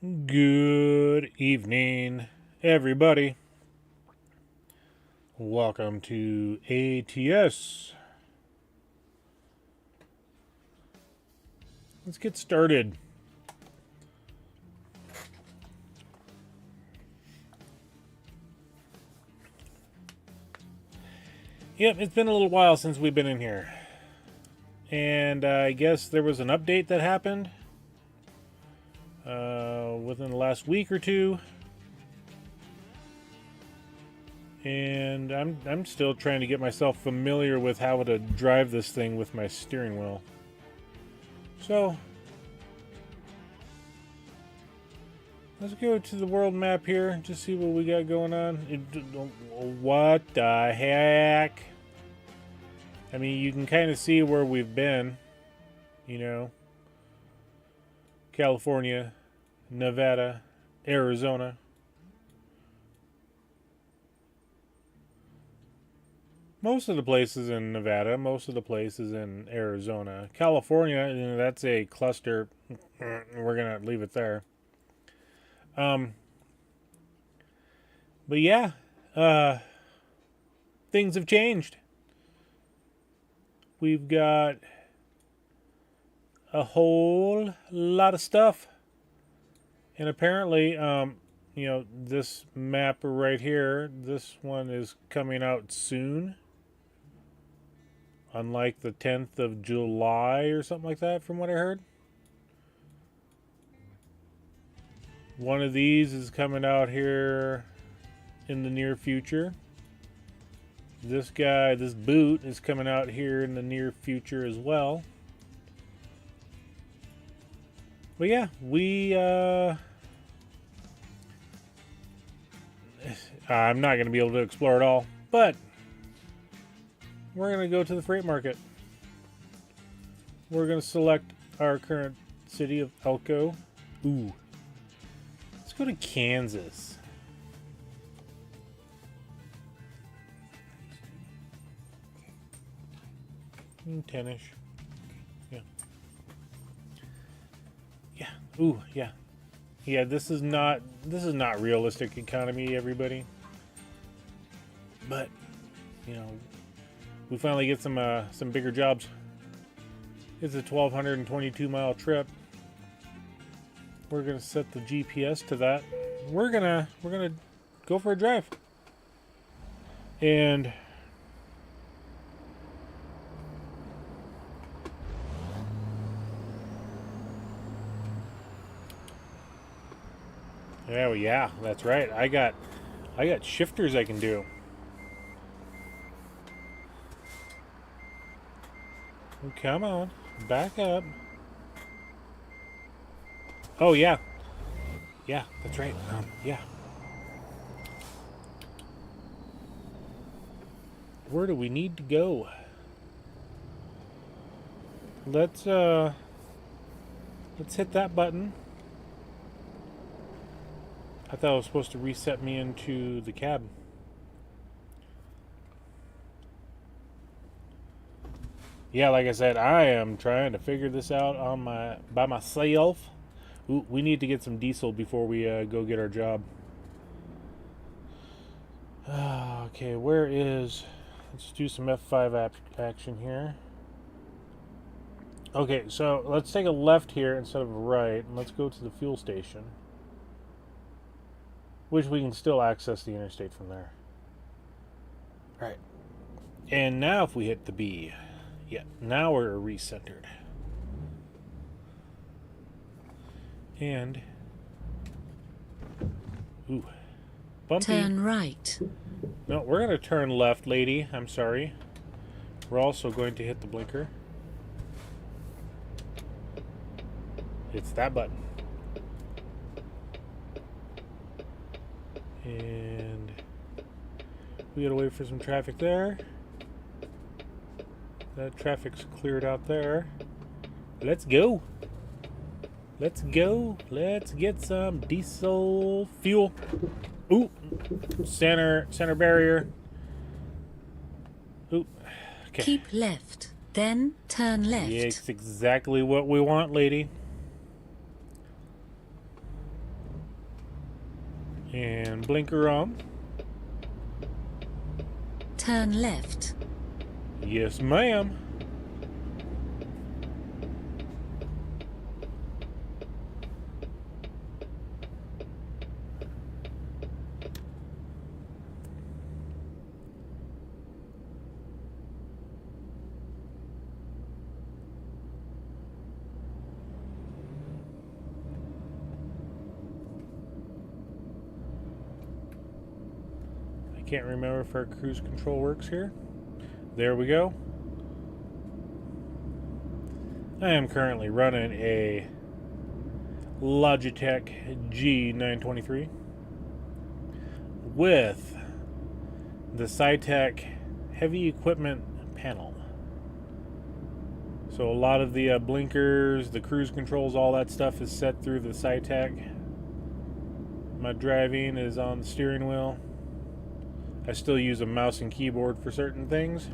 Good evening, everybody. Welcome to ATS. Let's get started. Yep, it's been a little while since we've been in here. And I guess there was an update that happened within the last week or two. And I'm still trying to get myself familiar with how to drive this thing with my steering wheel. So, let's go to the world map here, just see what we got going on. What the heck? I mean, you can kind of see where we've been, you know. California, Nevada, Arizona. Most of the places in Nevada, most of the places in Arizona. California, you know, that's a cluster. We're going to leave it there. But yeah, things have changed. We've got a whole lot of stuff. And apparently, you know, this map right here, this one is coming out soon. Unlike the 10th of July or something like that, from what I heard. One of these is coming out here in the near future. This guy, this boot, is coming out here in the near future as well. But yeah, I'm not going to be able to explore it all, but we're going to go to the freight market. We're going to select our current city of Elko. Ooh. Let's go to Kansas. 10-ish. Yeah. Yeah. Ooh, yeah. Yeah, this is not realistic economy, everybody. But, you know, we finally get some bigger jobs. It's a 1,222-mile trip. We're gonna set the GPS to that. We're gonna go for a drive. And oh yeah, that's right. I got shifters I can do. Oh, come on, back up. Oh yeah, yeah, that's right. Yeah. Where do we need to go? Let's hit that button. I thought it was supposed to reset me into the cab. Yeah, like I said, I am trying to figure this out by myself. Ooh, we need to get some diesel before we go get our job. Okay, where is... Let's do some F5 action here. Okay, so let's take a left here instead of a right, and let's go to the fuel station. Which we can still access the interstate from there. Alright. And now if we hit the B... Yeah, now we're recentered. And... Ooh. Bumpy. Turn right. No, we're going to turn left, lady. I'm sorry. We're also going to hit the blinker. It's that button. And we gotta wait for some traffic there. That traffic's cleared out there. Let's go. Let's go. Let's get some diesel fuel. Ooh, center barrier. Ooh, okay. Keep left, then turn left. Yeah, it's exactly what we want, lady. And blinker on. Turn left. Yes, ma'am. Can't remember if our cruise control works here. There we go. I am currently running a Logitech G923 with the SciTech heavy equipment panel. So a lot of the blinkers, the cruise controls, all that stuff is set through the SciTech. My driving is on the steering wheel. I still use a mouse and keyboard for certain things.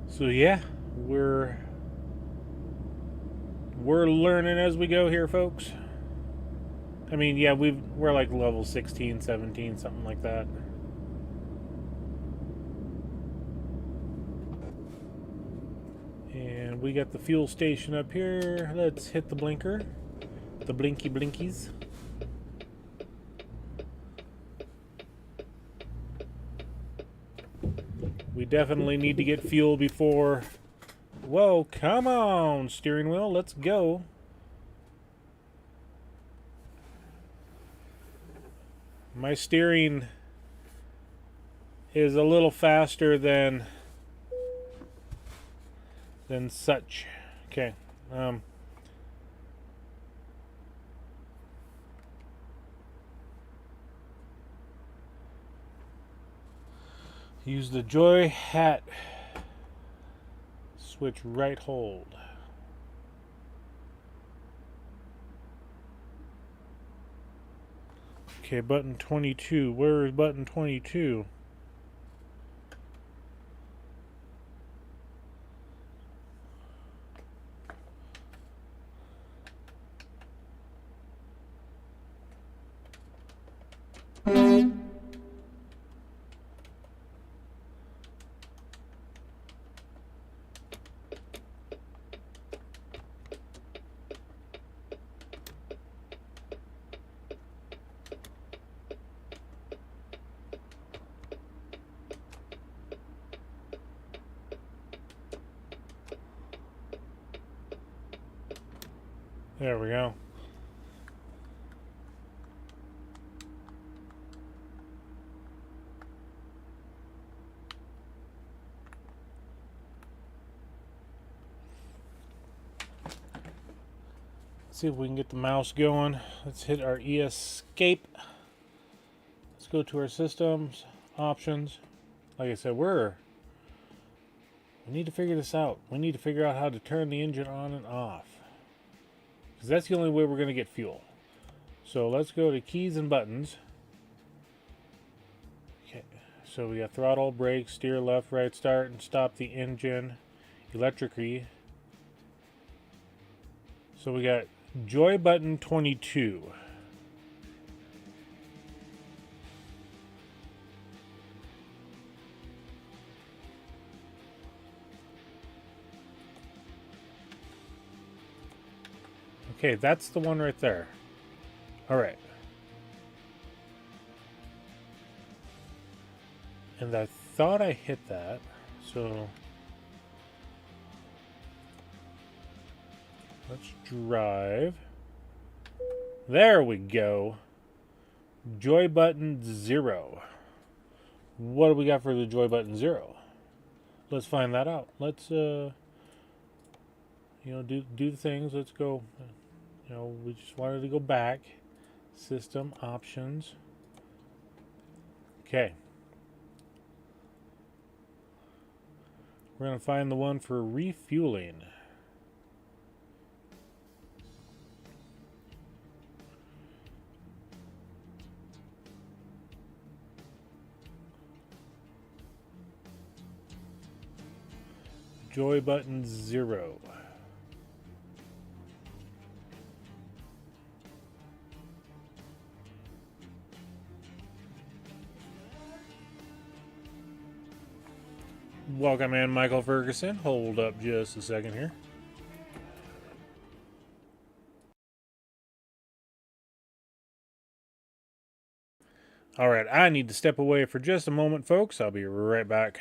So yeah, we're learning as we go here, folks. I mean, yeah, we're like level 16, 17, something like that. And we got the fuel station up here. Let's hit the blinker. The blinky blinkies. We definitely need to get fuel before... Whoa, come on, steering wheel, let's go. My steering is a little faster than such. Okay. Use the joy hat. Switch right hold. Okay, button 22. Where is button 22? There we go. Let's see if we can get the mouse going. Let's hit our escape. Let's go to our systems, options. Like I said, we need to figure this out. We need to figure out how to turn the engine on and off. Because that's the only way we're going to get fuel. So let's go to keys and buttons. Okay, so we got throttle, brake, steer, left, right, start and stop the engine, electric key. So we got joy button 22. Okay, that's the one right there. All right. And I thought I hit that, so let's drive. There we go. Joy button 0. What do we got for the joy button 0? Let's find that out. Let's do the things. Let's go. We just wanted to go back. System options. Okay. We're going to find the one for refueling. Joy button 0. Welcome in, Michael Ferguson. Hold up just a second here. All right, I need to step away for just a moment, folks. I'll be right back.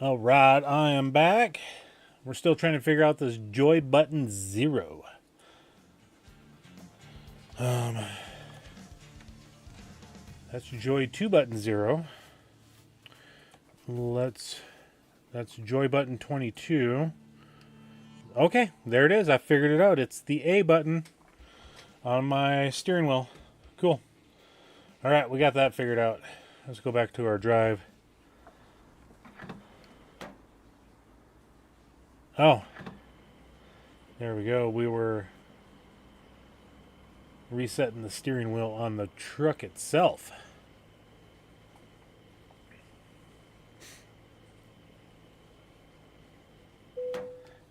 All right, I am back. We're still trying to figure out this Joy button 0. That's Joy 2 button 0. That's Joy button 22. Okay, there it is. I figured it out. It's the A button on my steering wheel. Cool. All right, we got that figured out. Let's go back to our drive. Oh, there we go. We were resetting the steering wheel on the truck itself.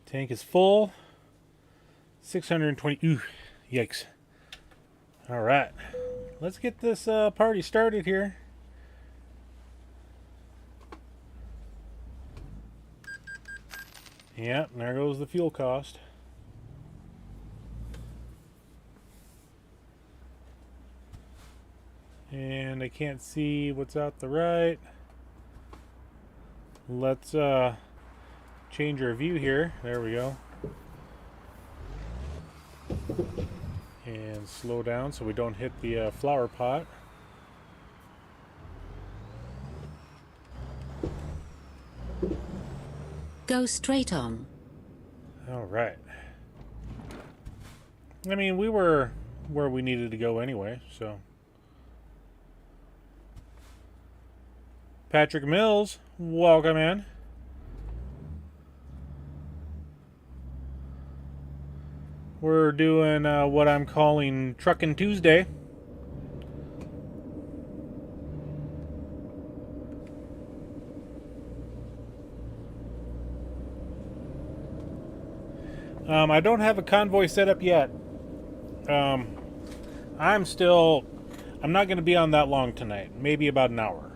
Tank is full. 620. Ooh, yikes. All right. Let's get this party started here. Yep, there goes the fuel cost. And I can't see what's out the right. Let's change our view here. There we go. And slow down so we don't hit the flower pot. Go straight on. All right. I mean, we were where we needed to go anyway, so. Patrick Mills, welcome in. We're doing what I'm calling Truckin' Tuesday. I don't have a convoy set up yet. I'm not going to be on that long tonight. Maybe about an hour.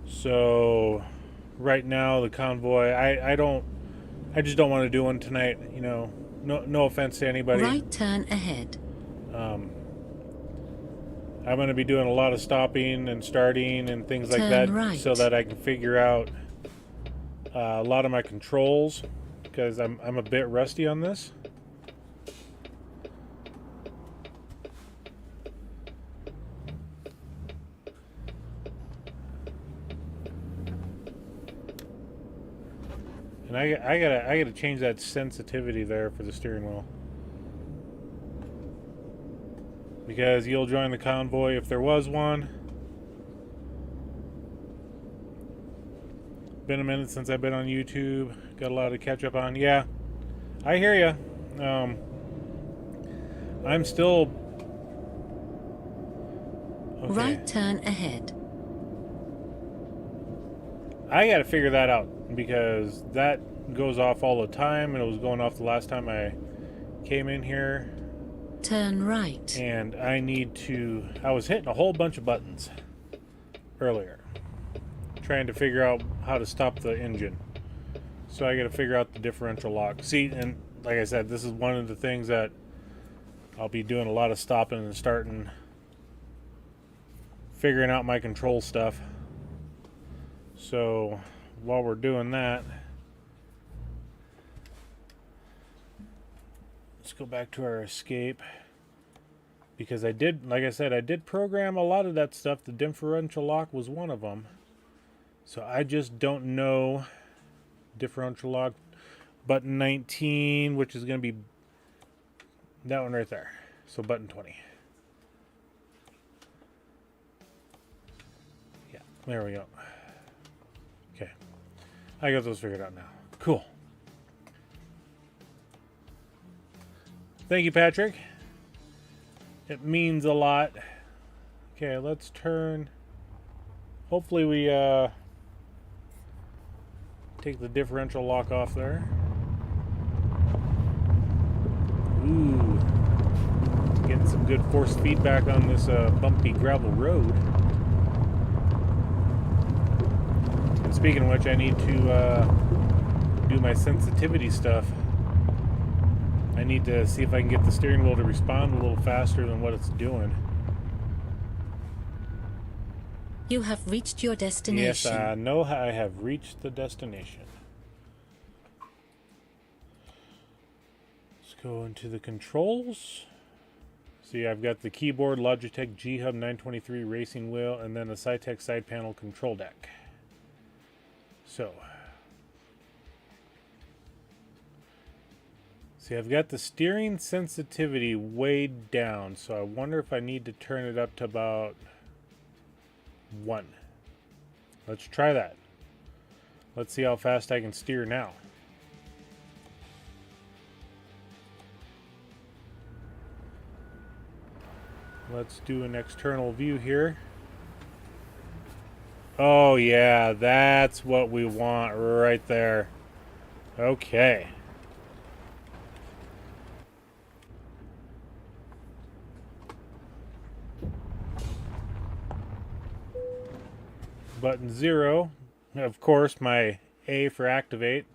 So, right now the convoy, I just don't want to do one tonight. You know, no offense to anybody. Right turn ahead. I'm going to be doing a lot of stopping and starting and things like that, right, so that I can figure out a lot of my controls, because I'm a bit rusty on this. And I gotta change that sensitivity there for the steering wheel, because you'll join the convoy if there was one. Been a minute since I've been on YouTube. Got a lot to catch up on. Yeah, I hear you. I'm still okay. Right turn ahead. I got to figure that out, because that goes off all the time, and it was going off the last time I came in here. Turn right. And I was hitting a whole bunch of buttons earlier, trying to figure out how to stop the engine. So I got to figure out the differential lock. See, and like I said, this is one of the things that I'll be doing a lot of stopping and starting, figuring out my control stuff. So while we're doing that, let's go back to our escape, because like I said, I did program a lot of that stuff. The differential lock was one of them. So I just don't know. Differential lock, button 19, which is going to be that one right there. So button 20. Yeah, there we go. Okay, I got those figured out now. Cool. Thank you, Patrick. It means a lot. Okay, let's turn. Hopefully we take the differential lock off there. Ooh, getting some good force feedback on this bumpy gravel road. And speaking of which, I need to do my sensitivity stuff. I need to see if I can get the steering wheel to respond a little faster than what it's doing. You have reached your destination. Yes, I know I have reached the destination. Let's go into the controls. See, I've got the keyboard, Logitech G923 racing wheel, and then the Cytec side panel control deck. So, see, I've got the steering sensitivity way down, so I wonder if I need to turn it up to about 1. Let's try that. Let's see how fast I can steer now. Let's do an external view here. Oh yeah, that's what we want right there. Okay. Button 0. Of course, my A for activate.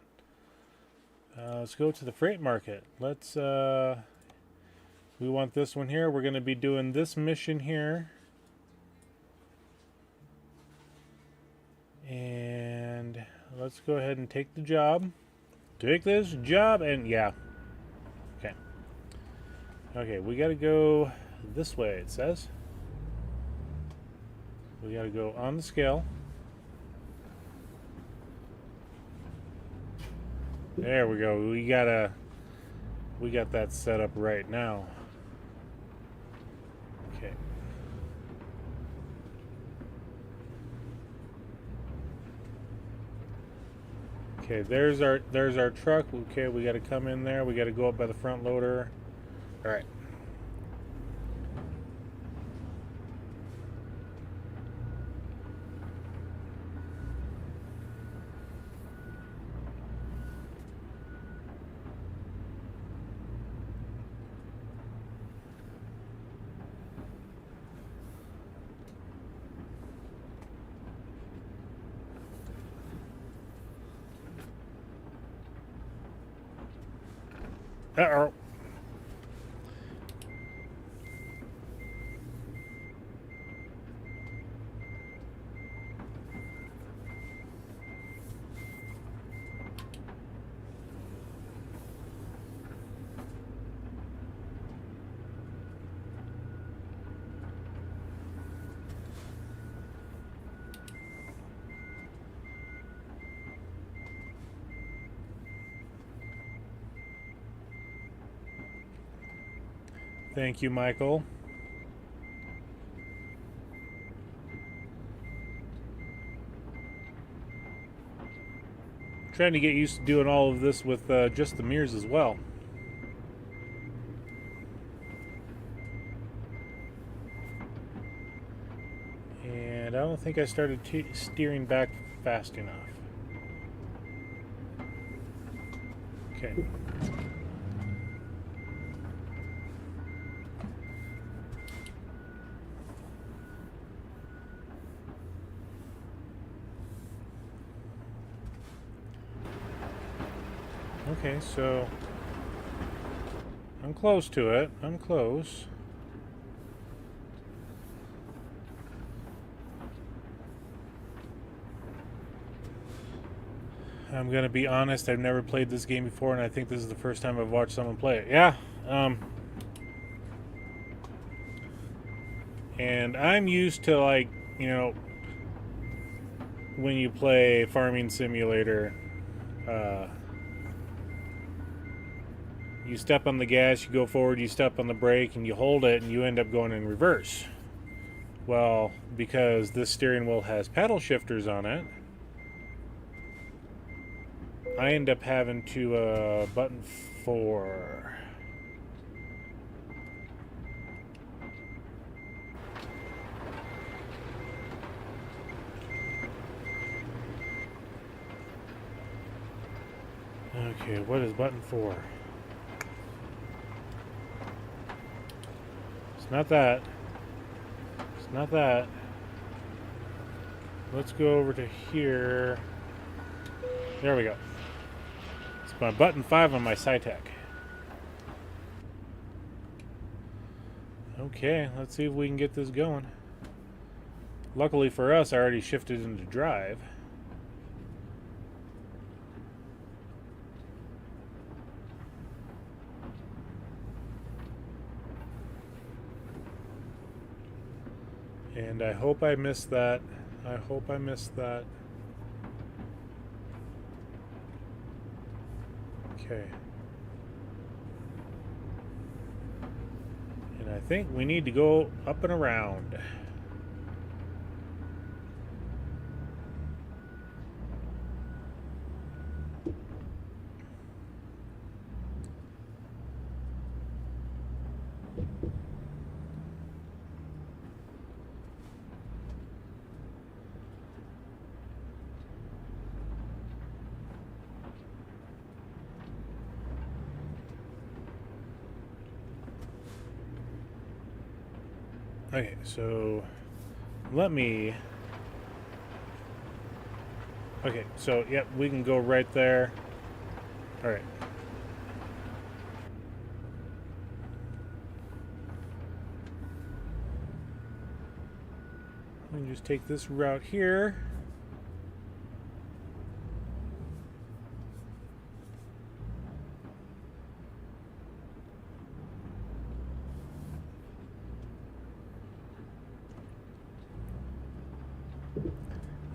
Let's go to the freight market. Let's, we want this one here. We're going to be doing this mission here. And let's go ahead and take the job. Take this job and yeah. Okay. Okay, we got to go this way, it says. We got to go on the scale. There we go. We got that set up right now. Okay. Okay, there's our truck. Okay, we got to come in there. We got to go up by the front loader. All right. Uh-oh. Thank you, Michael. Trying to get used to doing all of this with just the mirrors as well. And I don't think I started steering back fast enough. Okay. Okay, so I'm close to it. I'm close. I'm gonna be honest, I've never played this game before, and I think this is the first time I've watched someone play it. Yeah, and I'm used to, like, you know, when you play Farming Simulator, you step on the gas, you go forward, you step on the brake, and you hold it, and you end up going in reverse. Well, because this steering wheel has paddle shifters on it, I end up having to button 4. Okay, what is button 4? It's not that. It's not that. Let's go over to here. There we go. It's my button 5 on my SciTech. Okay, let's see if we can get this going. Luckily for us, I already shifted into drive. And I hope I missed that. I hope I missed that. Okay. And I think we need to go up and around. Okay, so let me Okay, so yep, we can go right there. All right. We can just take this route here.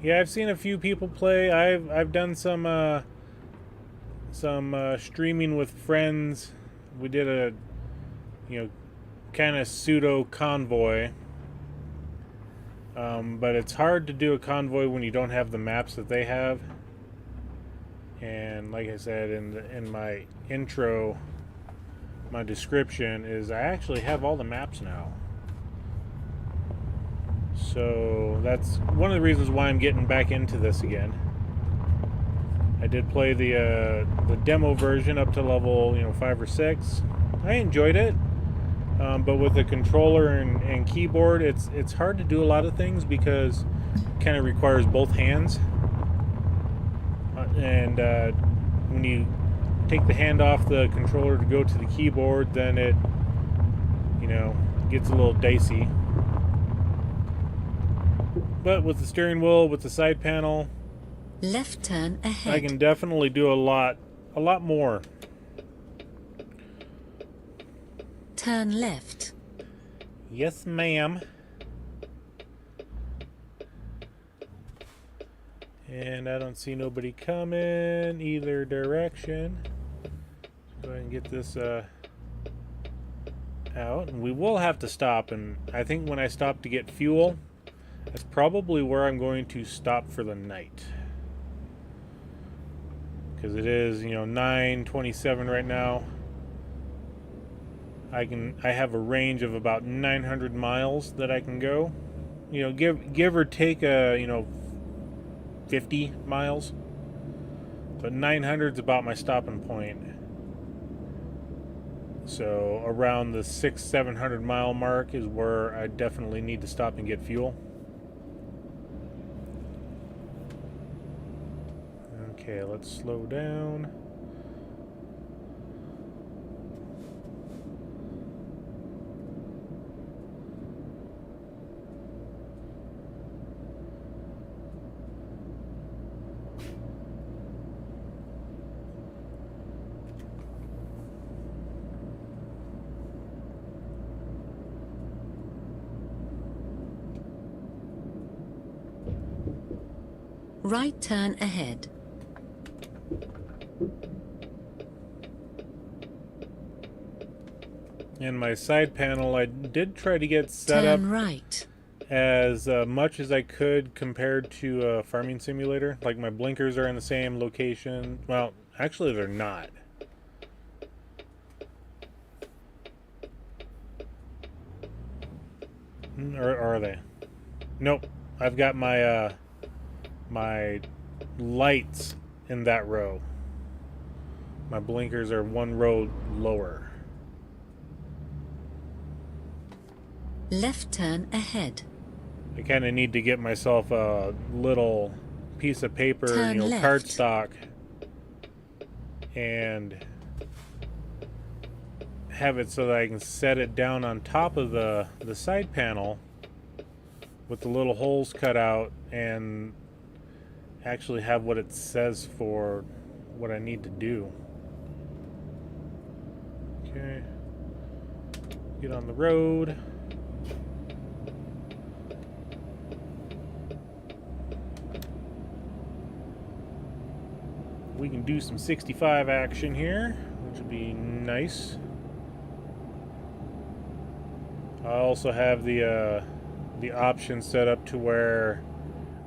Yeah, I've seen a few people play. I've done some streaming with friends. We did a, you know, kind of pseudo convoy. But it's hard to do a convoy when you don't have the maps that they have. And like I said in my intro, my description is I actually have all the maps now. So that's one of the reasons why I'm getting back into this again. I did play the demo version up to level 5 or 6. I enjoyed it, but with the controller and keyboard, it's hard to do a lot of things because it kind of requires both hands. And when you take the hand off the controller to go to the keyboard, then it gets a little dicey. But with the steering wheel, with the side panel, left turn ahead. I can definitely do a lot more. Turn left. Yes, ma'am. And I don't see nobody coming either direction. Go ahead and get this out. And we will have to stop, and I think when I stop to get fuel, that's probably where I'm going to stop for the night. Because it is, 9:27 right now. I have a range of about 900 miles that I can go. Give or take 50 miles. But 900 is about my stopping point. So around the 600-700 mile mark is where I definitely need to stop and get fuel. Okay, let's slow down. Right turn ahead. In my side panel, I did try to get set up Turn right. as much as I could compared to a farming simulator. Like my blinkers are in the same location. Well, actually they're not. Or are they? Nope. I've got my my lights in that row. My blinkers are one row lower. Left turn ahead. I kind of need to get myself a little piece of paper, Turn left. cardstock, and have it so that I can set it down on top of the side panel with the little holes cut out and actually have what it says for what I need to do. Okay. Get on the road. We can do some 65 action here, which would be nice. I also have the option set up to where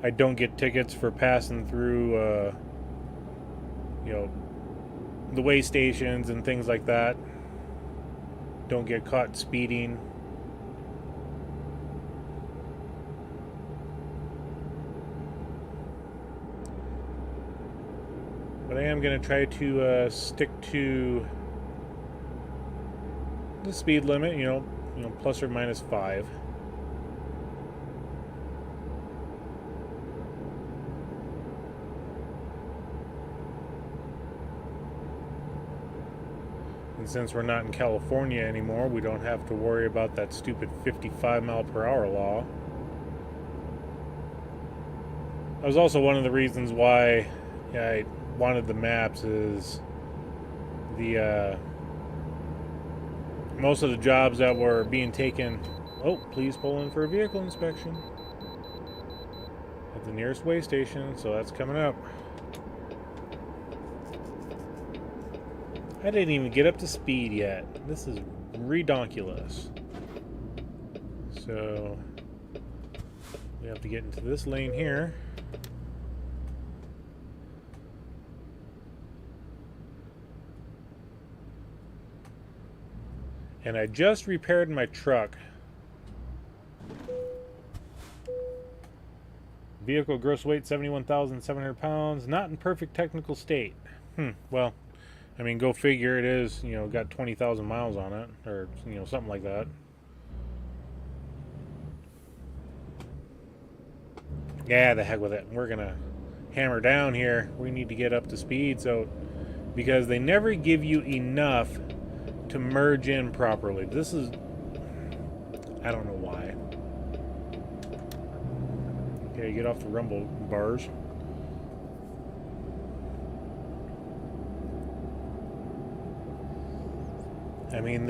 I don't get tickets for passing through, the way stations and things like that. Don't get caught speeding. But I am going to try to stick to the speed limit, plus or minus 5. And since we're not in California anymore, we don't have to worry about that stupid 55-mile-per-hour law. That was also one of the reasons why I wanted the maps. Is the most of the jobs that were being taken. Oh, please pull in for a vehicle inspection at the nearest way station. So that's coming up. I didn't even get up to speed yet. This is redonkulous. So we have to get into this lane here. And I just repaired my truck. Vehicle gross weight 71,700 pounds. Not in perfect technical state. Well, I mean, go figure. It is, you know, got 20,000 miles on it, or you know, something like that. Yeah, the heck with it. We're gonna hammer down here. We need to get up to speed, so because they never give you enough to merge in properly. This is, I don't know why. Okay, get off the rumble bars. I mean,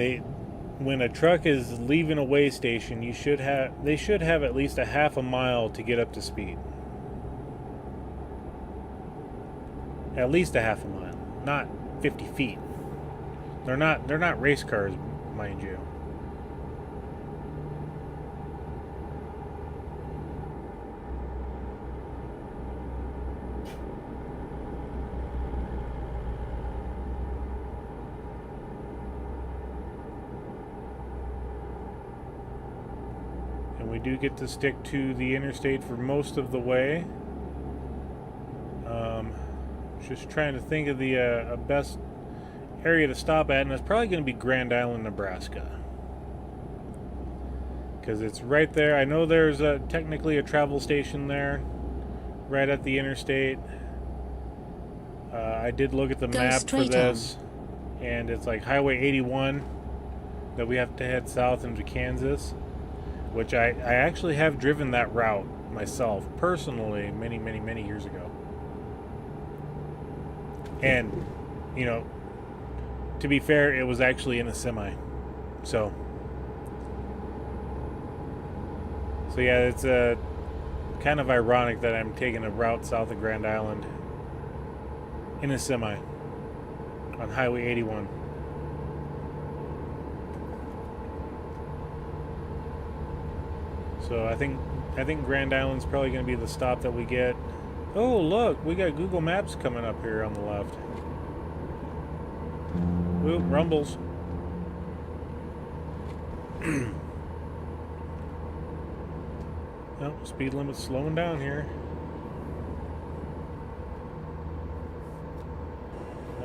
when a truck is leaving a way station, they should have at least a half a mile to get up to speed. At least a half a mile, not 50 feet. They're not race cars, mind you. And we do get to stick to the interstate for most of the way. Just trying to think of the best area to stop at, and it's probably going to be Grand Island, Nebraska, because it's right there. I know there's technically a travel station there right at the interstate. I did look at the map for this, and it's like Highway 81 that we have to head south into Kansas, which I actually have driven that route myself personally many years ago. And you know, to be fair, it was actually in a semi. So yeah, it's kind of ironic that I'm taking a route south of Grand Island in a semi on Highway 81. So I think Grand Island's probably going to be the stop that we get. Oh, look, we got Google Maps coming up here on the left. Ooh, rumbles. Oh, speed limit's slowing down here.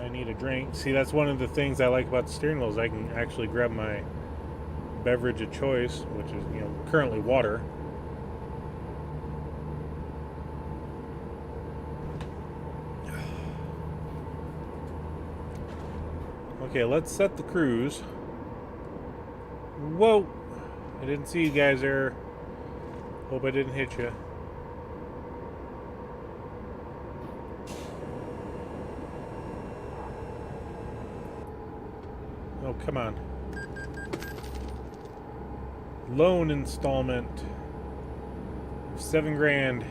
I need a drink. See, that's one of the things I like about the steering wheel is I can actually grab my beverage of choice, which is, you know, currently water. Okay, let's set the cruise. Whoa! I didn't see you guys there. Hope I didn't hit you. Oh, come on. Loan installment. $7 grand.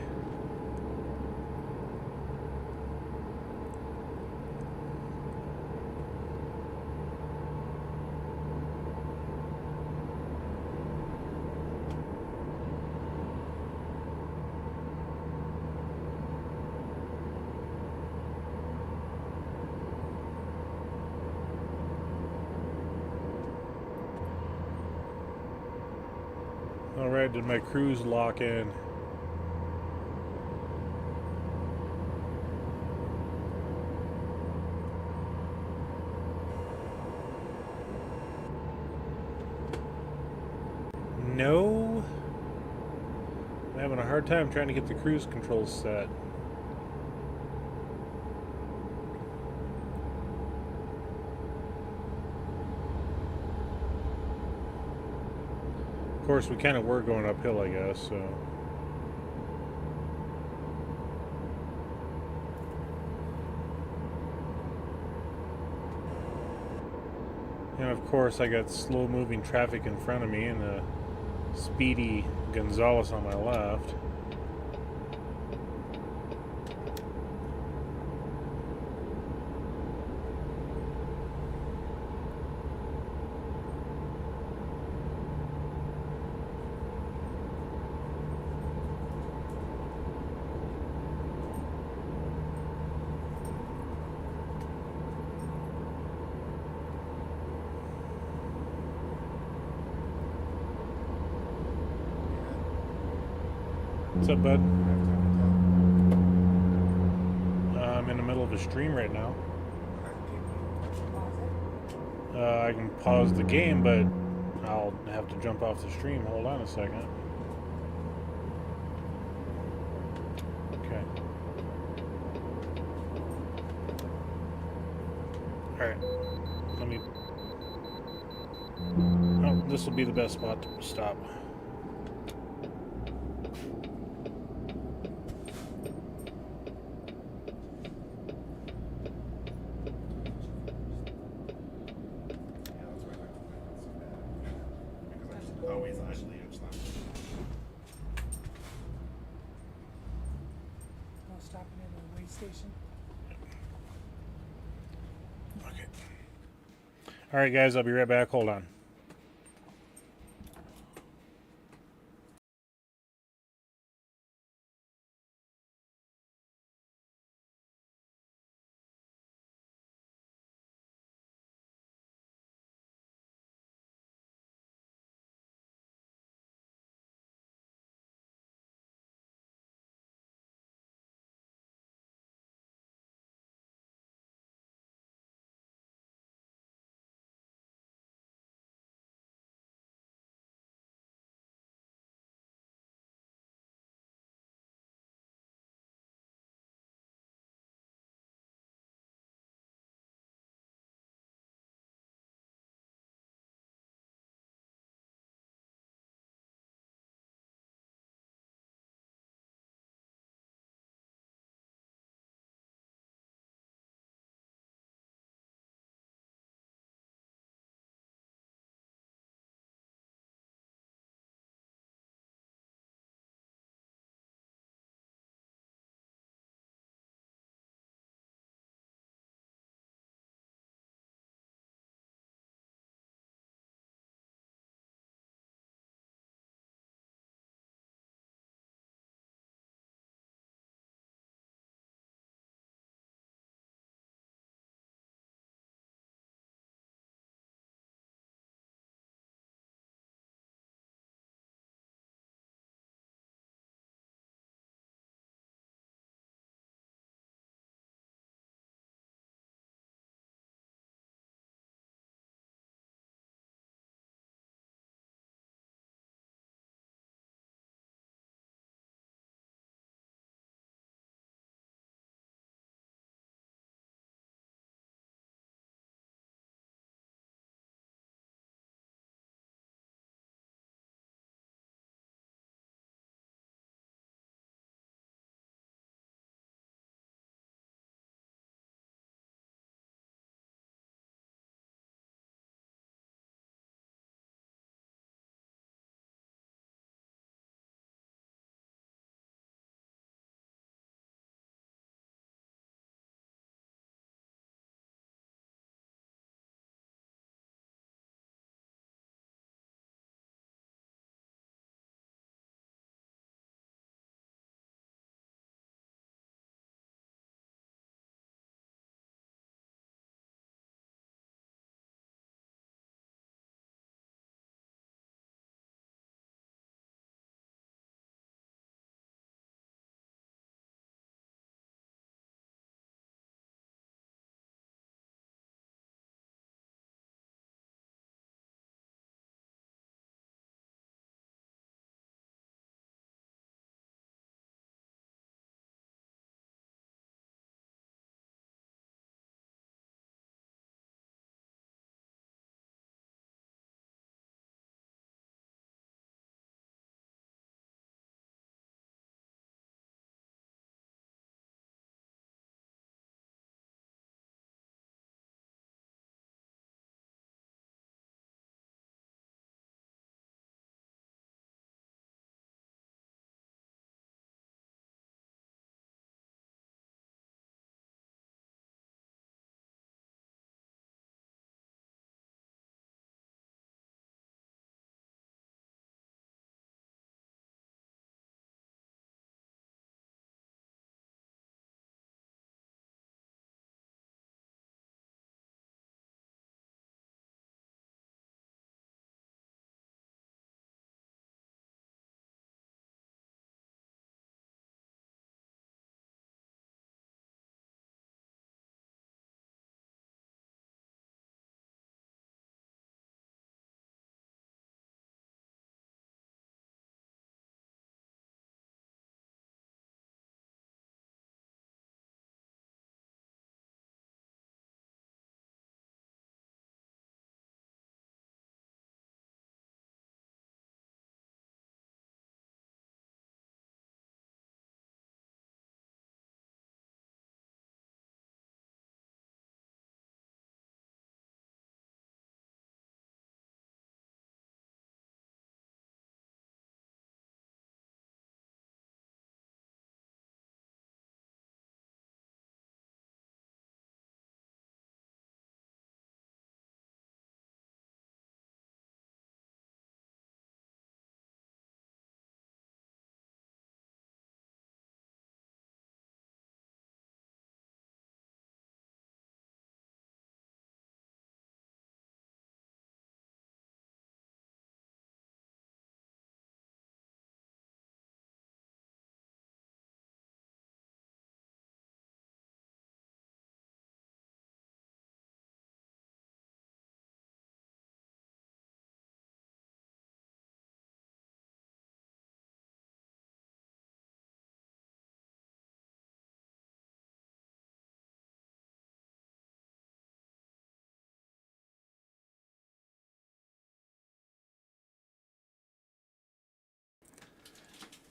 Alright, did my cruise lock in? No. I'm having a hard time trying to get the cruise controls set. Of course, we kind of were going uphill, I guess, so... And of course, I got slow-moving traffic in front of me and a speedy Gonzalez on my left. What's up, bud? I'm in the middle of a stream right now. I can pause the game, but I'll have to jump off the stream. Hold on a second. Okay. Alright. Let me... Oh, this will be the best spot to stop. Okay. Alright guys, I'll be right back. Hold on.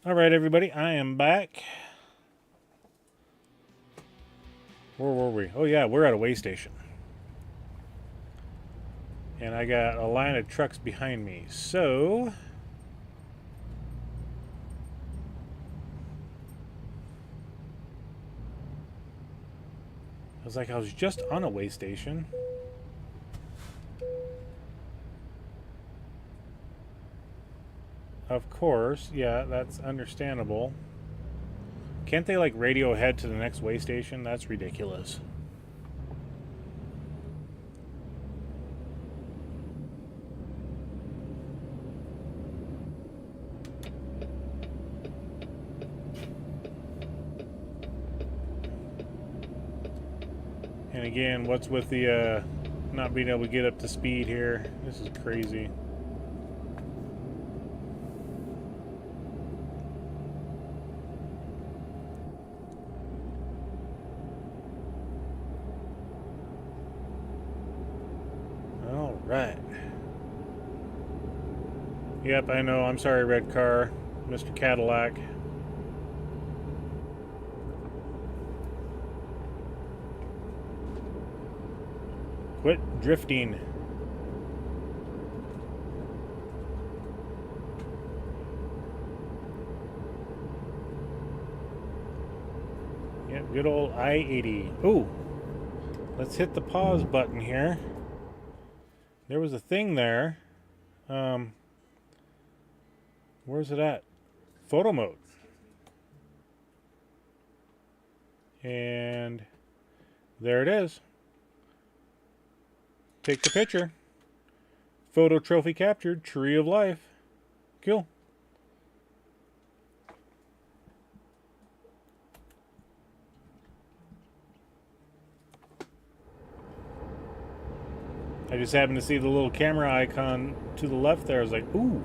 All right, everybody, I am back. Where were we? Oh yeah, we're at a way station. And I got a line of trucks behind me. So I was like, I was just on a way station. Of course, yeah, that's understandable. Can't they like radio ahead to the next way station? That's ridiculous. And again, what's with the not being able to get up to speed here? This is crazy. All right. Yep, I know. I'm sorry, red car, Mr. Cadillac. Quit drifting. Yep, good old I-80. Ooh, let's hit the pause button here. There was a thing there. Where's it at? Photo mode. And there it is. Take the picture. Photo trophy captured. Tree of life. Cool. I just happened to see the little camera icon to the left there. I was like, ooh.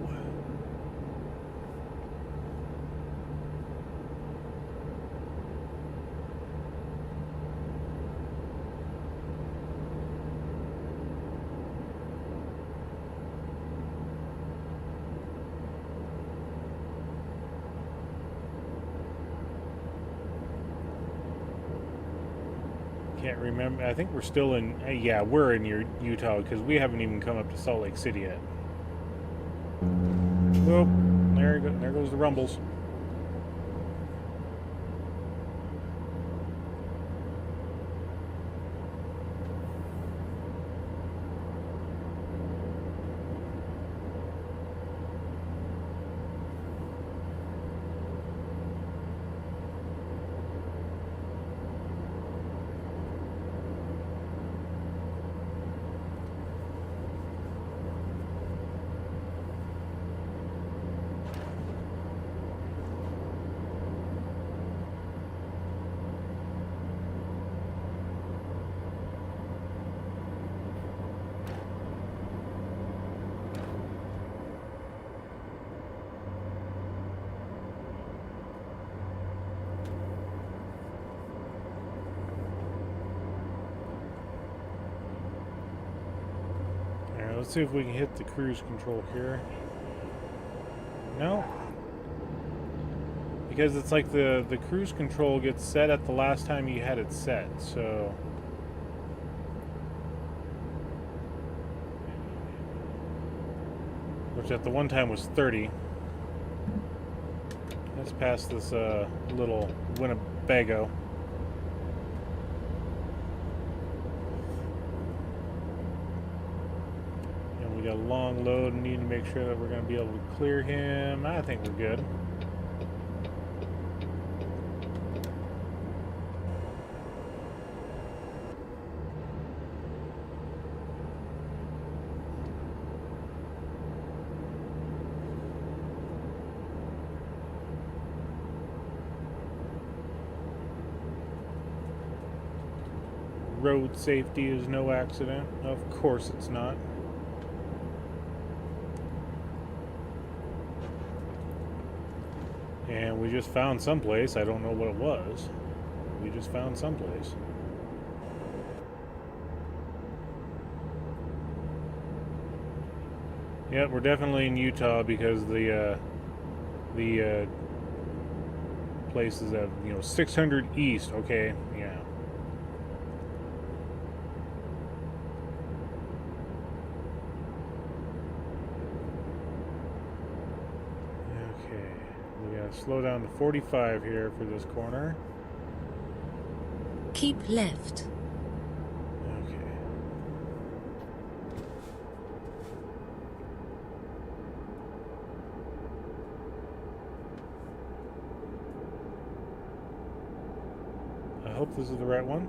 Can't remember. I think we're still in. Yeah, we're in Utah because we haven't even come up to Salt Lake City yet. Oh, there goes the rumbles. Let's see if we can hit the cruise control here. No. Because it's like the cruise control gets set at the last time you had it set, so... Which at the one time was 30. Let's pass this little Winnebago. Got a long load and need to make sure that we're going to be able to clear him. I think we're good. Road safety is no accident. Of course it's not. And we just found someplace. I don't know what it was. We just found someplace. Yeah, we're definitely in Utah because the places have, you know, 600 east. Okay, yeah. Okay, we gotta slow down to 45 here for this corner. Keep left. Okay. I hope this is the right one.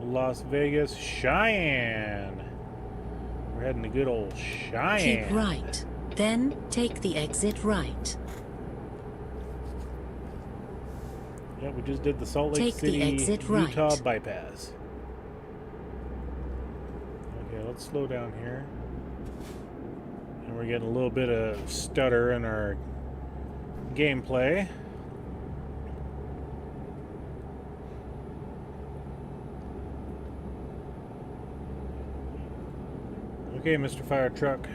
Las Vegas, Cheyenne. We're heading to good old Cheyenne. Keep right. Then take the exit right. Yeah, we just did the Salt Lake Take the City, exit Utah right. bypass. Okay, let's slow down here. And we're getting a little bit of stutter in our gameplay. Okay, Mr. Fire Truck.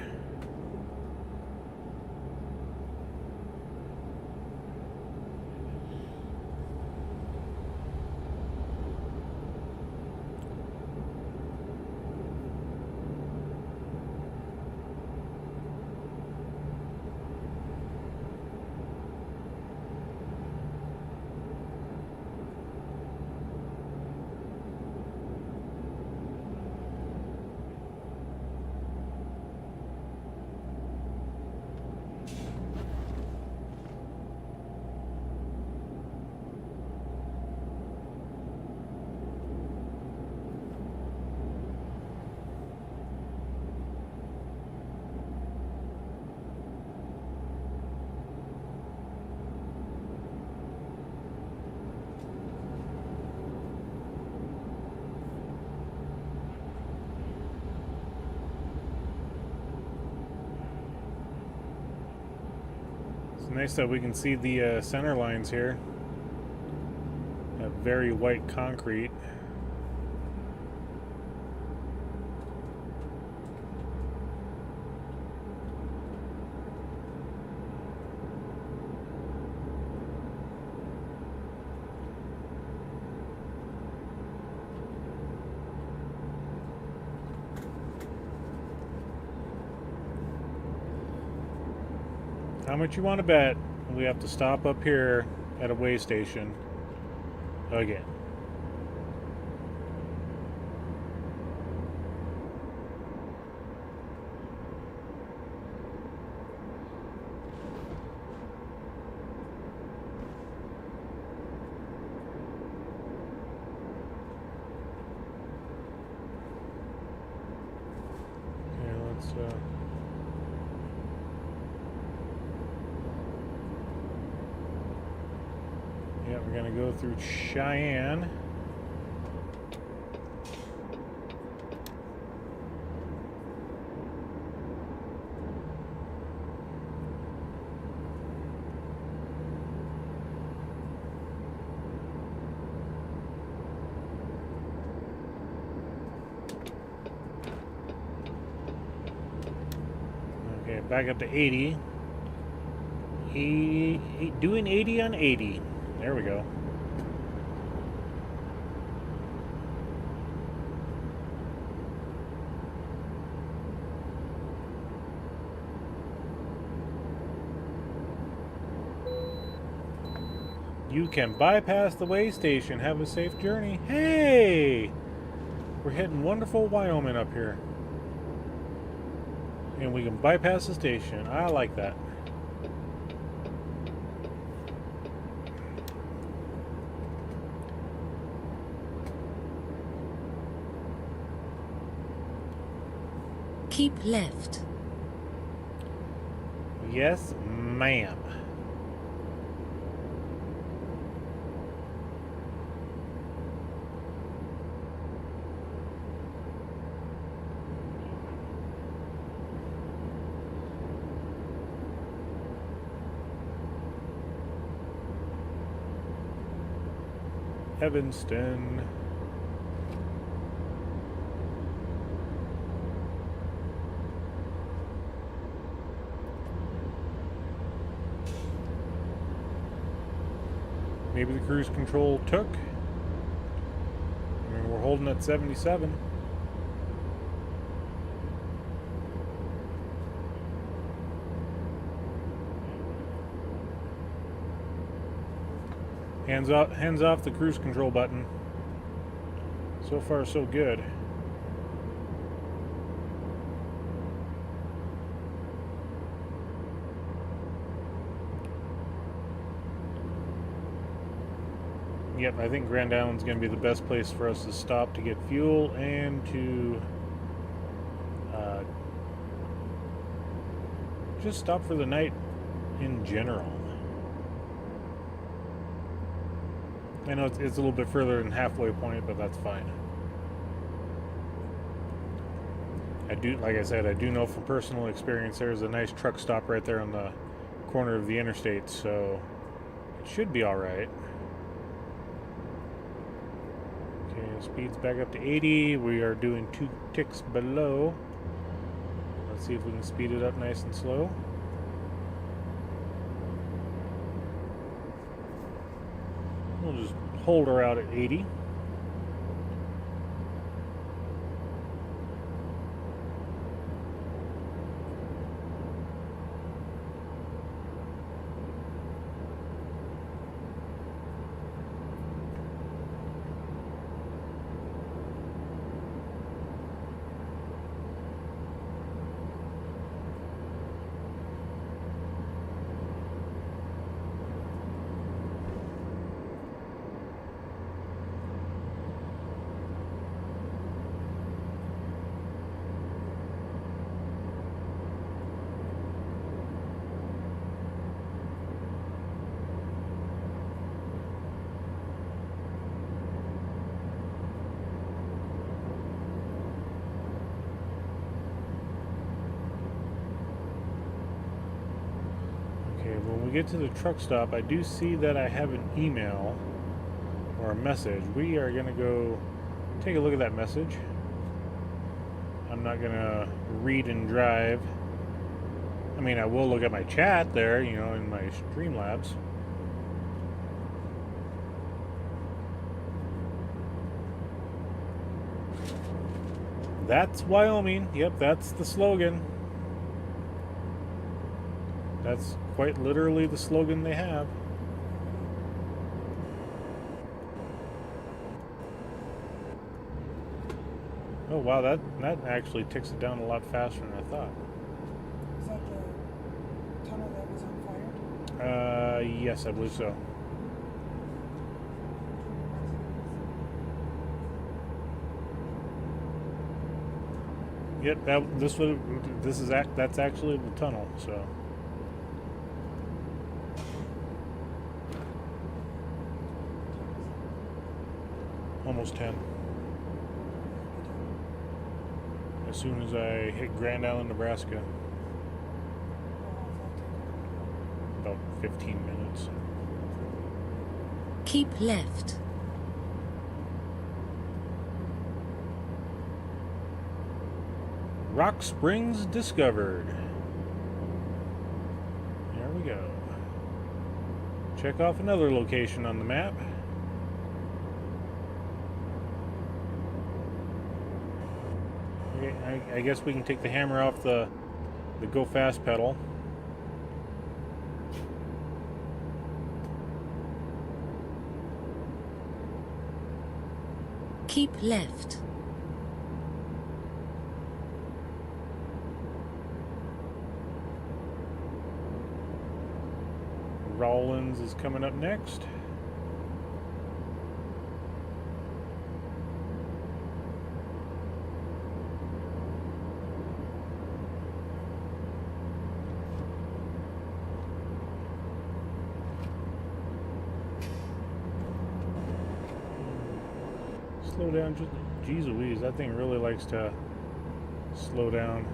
It's nice that we can see the center lines here. That very white concrete. How much you want to bet we have to stop up here at a way station again? Okay, let's yeah, we're gonna go through Cheyenne. Okay, back up to 80. Doing 80 on 80. There we go. You can bypass the way station. Have a safe journey. Hey! We're hitting wonderful Wyoming up here. And we can bypass the station. I like that. Keep left. Yes, ma'am. Evanston. Maybe the cruise control took. I mean, we're holding at 77. Hands off the cruise control button. So far, so good. Yep, I think Grand Island's going to be the best place for us to stop to get fuel and to just stop for the night in general. I know it's a little bit further than halfway point, but that's fine. Like I said, I do know from personal experience there's a nice truck stop right there on the corner of the interstate, so it should be alright. Okay, speed's back up to 80. We are doing 2 ticks below. Let's see if we can speed it up nice and slow. We'll just hold her out at 80. When we get to the truck stop, I do see that I have an email or a message. We are going to go take a look at that message. I'm not going to read and drive. I mean, I will look at my chat there, you know, in my Streamlabs. That's Wyoming. Yep, that's the slogan. That's quite literally the slogan they have. Oh wow, that actually ticks it down a lot faster than I thought. Is that the tunnel that was on fire? Yes, I believe so. Yep, that's actually the tunnel, so. Almost 10. As soon as I hit Grand Island, Nebraska. About 15 minutes. Keep left. Rock Springs discovered. There we go. Check off another location on the map. I guess we can take the hammer off the go fast pedal. Keep left. Rollins is coming up next. Slow down, just geez Louise, that thing really likes to slow down.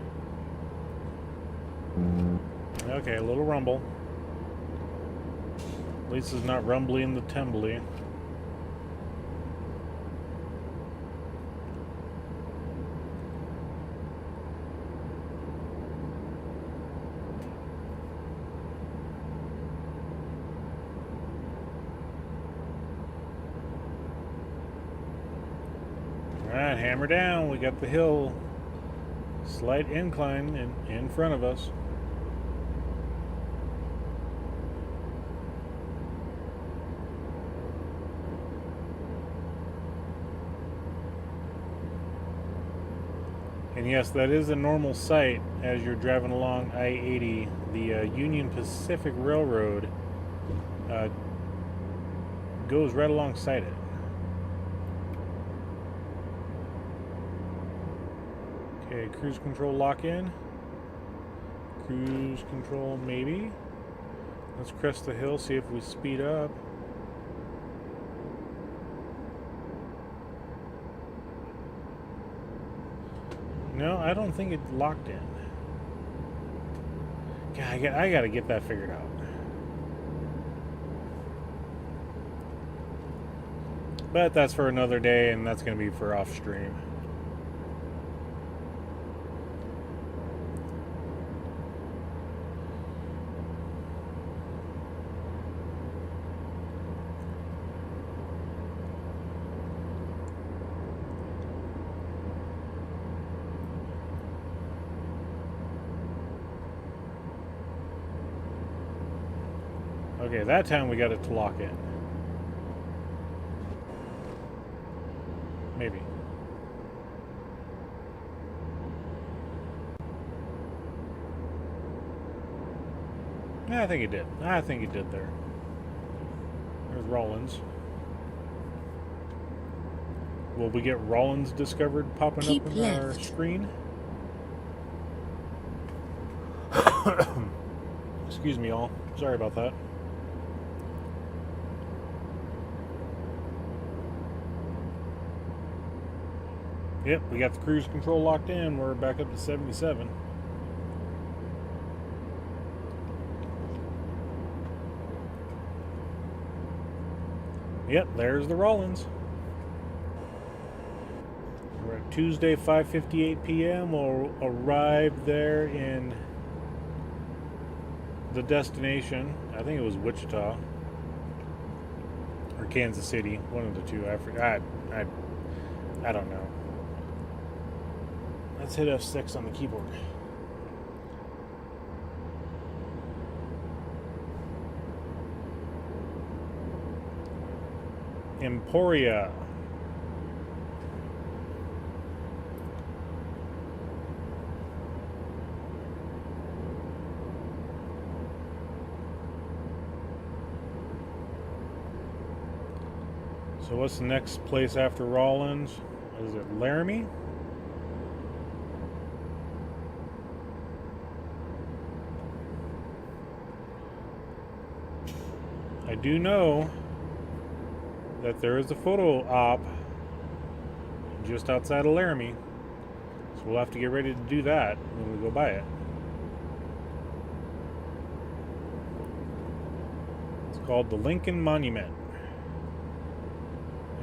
Okay, a little rumble. At least it's not rumbly in the tumbly. Alright, hammer down. We got the hill. Slight incline in front of us. And yes, that is a normal sight as you're driving along I-80. The Union Pacific Railroad goes right alongside it. Okay, cruise control lock in. Cruise control maybe. Let's crest the hill, see if we speed up. No, I don't think it locked in. God, I gotta get that figured out. But that's for another day, and that's gonna be for off stream. Okay, that time we got it to lock in. Maybe. Yeah, I think it did. I think it did there. There's Rollins. Will we get Rollins discovered popping Keep up on left. our screen? Excuse me, all. Sorry about that. Yep, we got the cruise control locked in. We're back up to 77. Yep, there's the Rollins. We're at Tuesday, 5:58 p.m. We'll arrive there in the destination. I think it was Wichita or Kansas City, one of the two. I forgot. I don't know. Let's hit F6 on the keyboard. Emporia. So what's the next place after Rollins? Is it Laramie? I do know that there is a photo op just outside of Laramie, so we'll have to get ready to do that when we go by it. It's called the Lincoln Monument,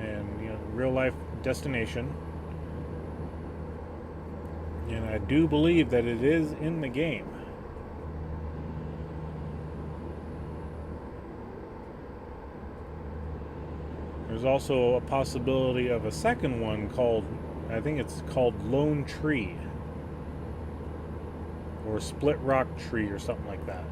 and real life destination, and I do believe that it is in the game. There's also a possibility of a second one called, I think it's called Lone Tree or Split Rock Tree or something like that.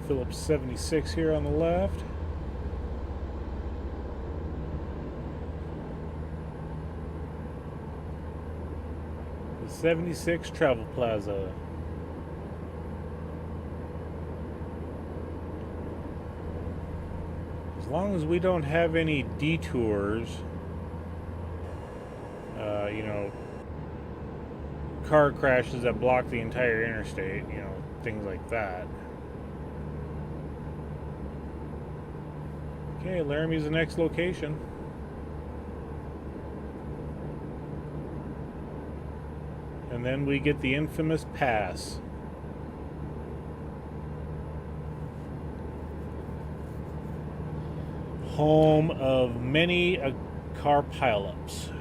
Phillips 76 here on the left. The 76 Travel Plaza. As long as we don't have any detours, car crashes that block the entire interstate, things like that. Okay, Laramie's the next location. And then we get the infamous pass. home of many car pileups.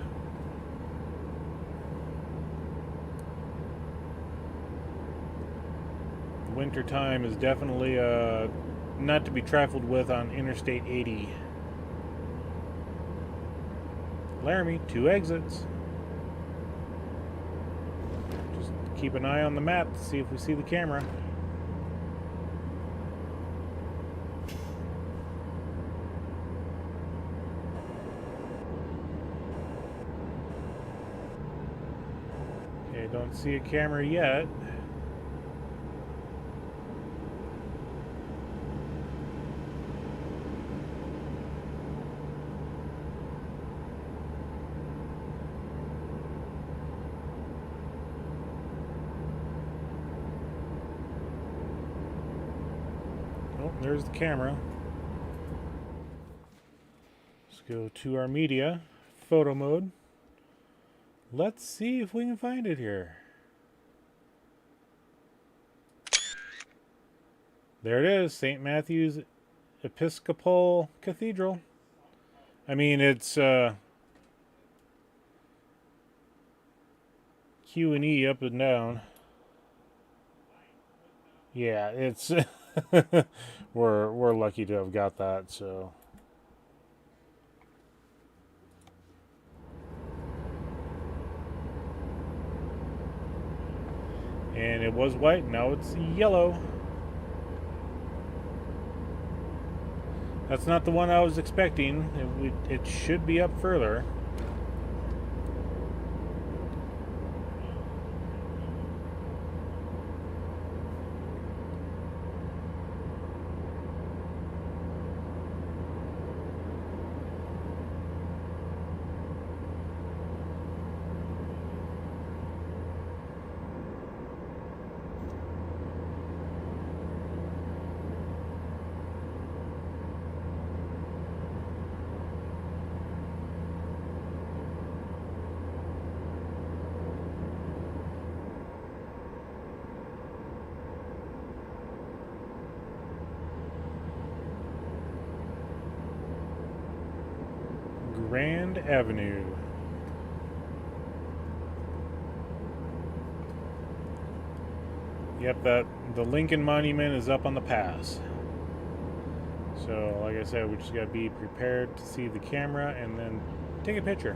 Winter time is definitely not to be trifled with on Interstate 80. Laramie, 2 exits. Just keep an eye on the map to see if we see the camera. Okay, don't see a camera yet. There's the camera. Let's go to our media, photo mode. Let's see if we can find it here. There it is, St. Matthew's Episcopal Cathedral. I mean, it's Q and E up and down. Yeah, it's we're lucky to have got that, so. And it was white, now it's yellow. That's not the one I was expecting. It should be up further. Grand Avenue. Yep, the Lincoln Monument is up on the pass. So, like I said, we just gotta be prepared to see the camera and then take a picture.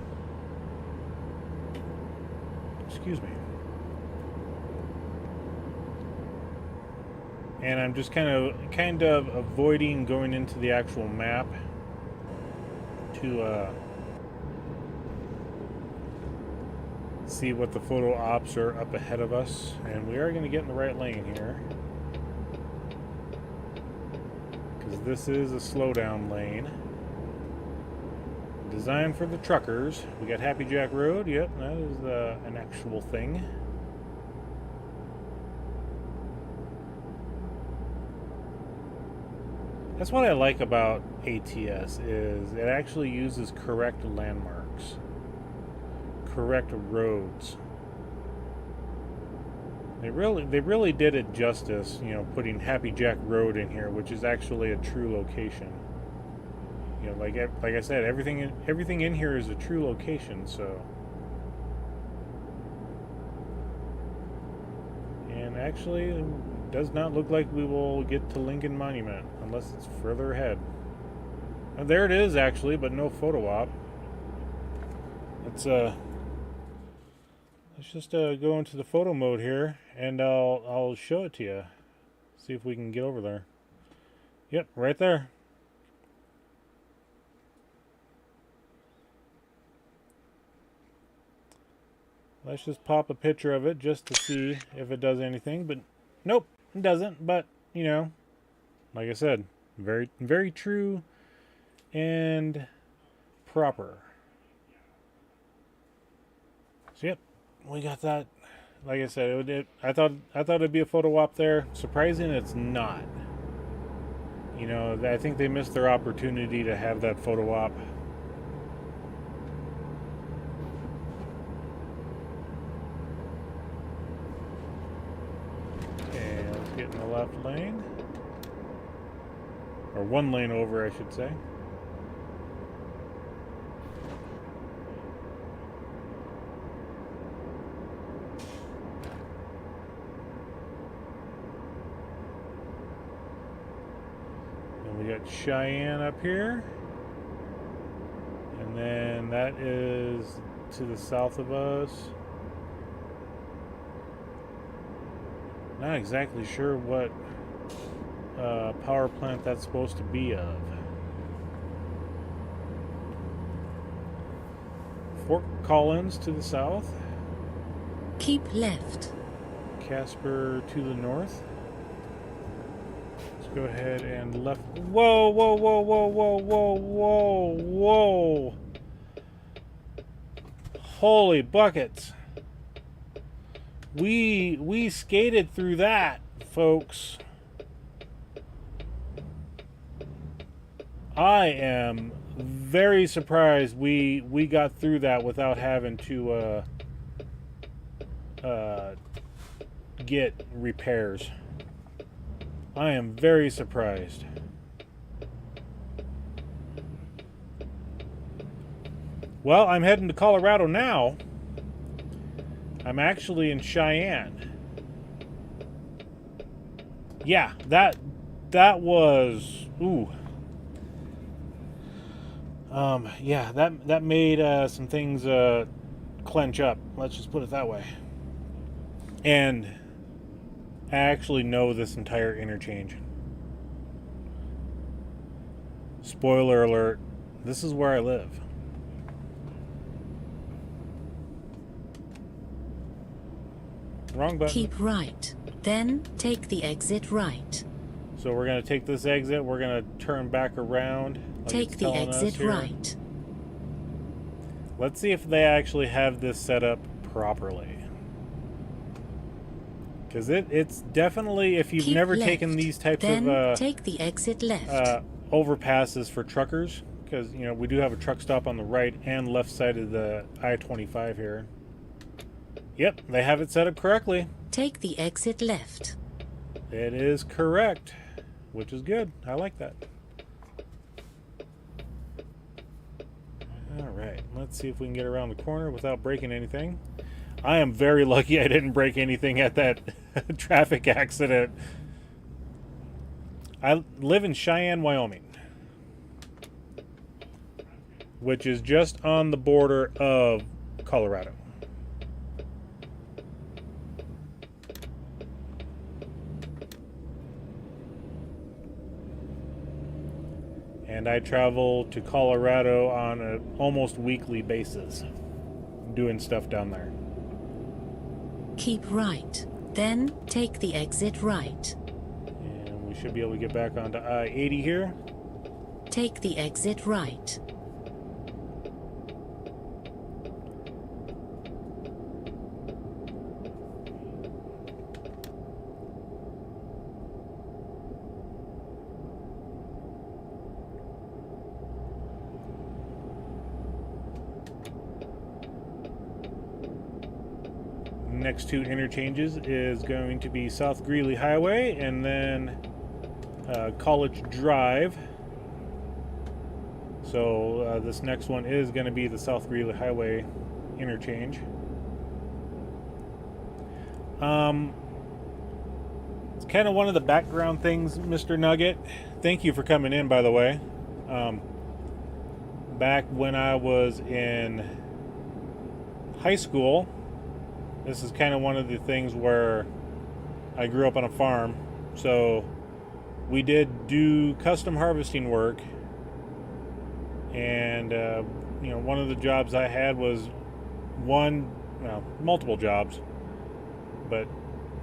Excuse me. And I'm just kind of avoiding going into the actual map to see what the photo ops are up ahead of us, and we are going to get in the right lane here because this is a slowdown lane designed for the truckers. We got Happy Jack Road. Yep, that is an actual thing. That's what I like about ATS is it actually uses correct landmarks, correct roads. They really did it justice, you know, putting Happy Jack Road in here, which is actually a true location. You know, like I said, everything in here is a true location. So, and actually, it does not look like we will get to Lincoln Monument unless it's further ahead. And there it is, actually, but no photo op. Let's just go into the photo mode here, and I'll show it to you. See if we can get over there. Yep, right there. Let's just pop a picture of it just to see if it does anything, but nope, it doesn't. But, you know, like I said, very, very true and proper. So, yep, we got that. Like I said, I thought it'd be a photo op there. Surprising, it's not. You know, I think they missed their opportunity to have that photo op. Okay, let's get in the left lane. Or one lane over, I should say. got Cheyenne up here. And then that is to the south of us. Not exactly sure what power plant that's supposed to be of. Fort Collins to the south. Keep left. Casper to the north. Let's go ahead and left. Whoa, whoa, whoa, whoa, whoa, whoa, whoa, whoa. Holy buckets. We skated through that, folks. I am very surprised we got through that without having to get repairs. I am very surprised. Well, I'm heading to Colorado now. I'm actually in Cheyenne. Yeah, that was ooh. Yeah, that made some things clench up. Let's just put it that way. And I actually know this entire interchange. Spoiler alert, this is where I live. Wrong button. Keep right. Then take the exit right. So we're going to take this exit. We're going to turn back around. Like Take the exit right. Let's see if they actually have this set up properly. Because it's definitely, if you've never taken these types of take the exit left. Overpasses for truckers, because you know we do have a truck stop on the right and left side of the I-25 here. Yep, they have it set up correctly. Take the exit left. It is correct, which is good. I like that. Alright, let's see if we can get around the corner without breaking anything. I am very lucky I didn't break anything at that traffic accident. I live in Cheyenne, Wyoming, which is just on the border of Colorado. And I travel to Colorado on an almost weekly basis, doing stuff down there. Keep right. Then take the exit right. And we should be able to get back onto I-80 here. Take the exit right. Next two interchanges is going to be South Greeley Highway and then College Drive. So this next one is going to be the South Greeley Highway interchange. It's kind of one of the background things, Mr. Nugget. Thank you for coming in, by the way. Back when I was in high school, this is kind of one of the things where I grew up on a farm, so we did do custom harvesting work, and you know, one of the jobs I had was multiple jobs, but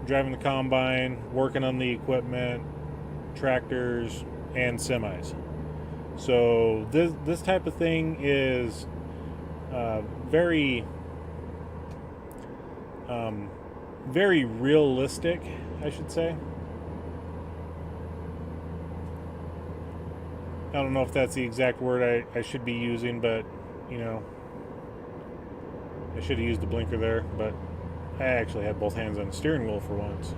driving the combine, working on the equipment, tractors, and semis. So this type of thing is very realistic, I should say. I don't know if that's the exact word I should be using, but you know, I should have used the blinker there, but I actually had both hands on the steering wheel for once.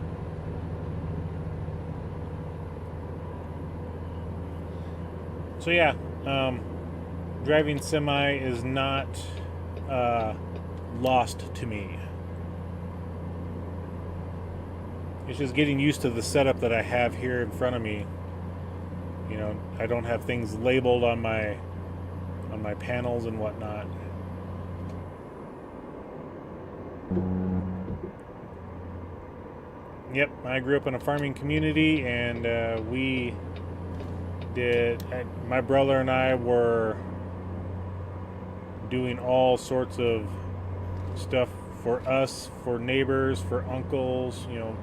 So yeah, driving semi is not lost to me. It's just getting used to the setup that I have here in front of me. You know, I don't have things labeled on my panels and whatnot. Yep, I grew up in a farming community, and my brother and I were doing all sorts of stuff for us, for neighbors, for uncles, you know,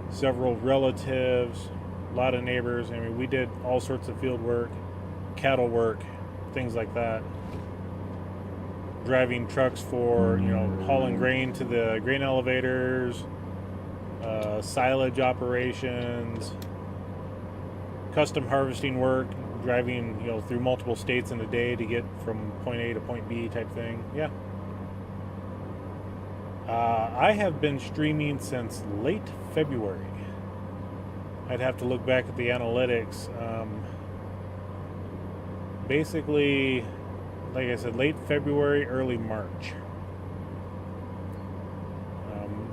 several relatives, a lot of neighbors. I mean, we did all sorts of field work, cattle work, things like that. Driving trucks for, you know, hauling grain to the grain elevators, silage operations, custom harvesting work, driving, you know, through multiple states in a day to get from point A to point B type thing. Yeah. I have been streaming since late February. I'd have to look back at the analytics. Basically, like I said, late February, early March.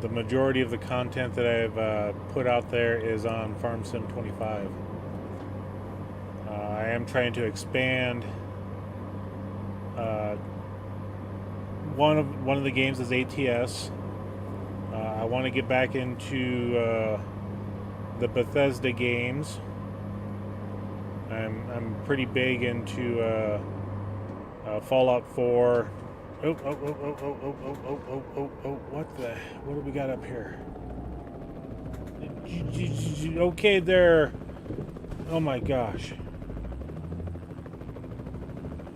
The majority of the content that I've put out there is on FarmSim25. I am trying to expand. One of the games is ATS. I want to get back into the Bethesda games. I'm pretty big into Fallout 4. Oh, what do we got up here? Okay, there. Oh my gosh.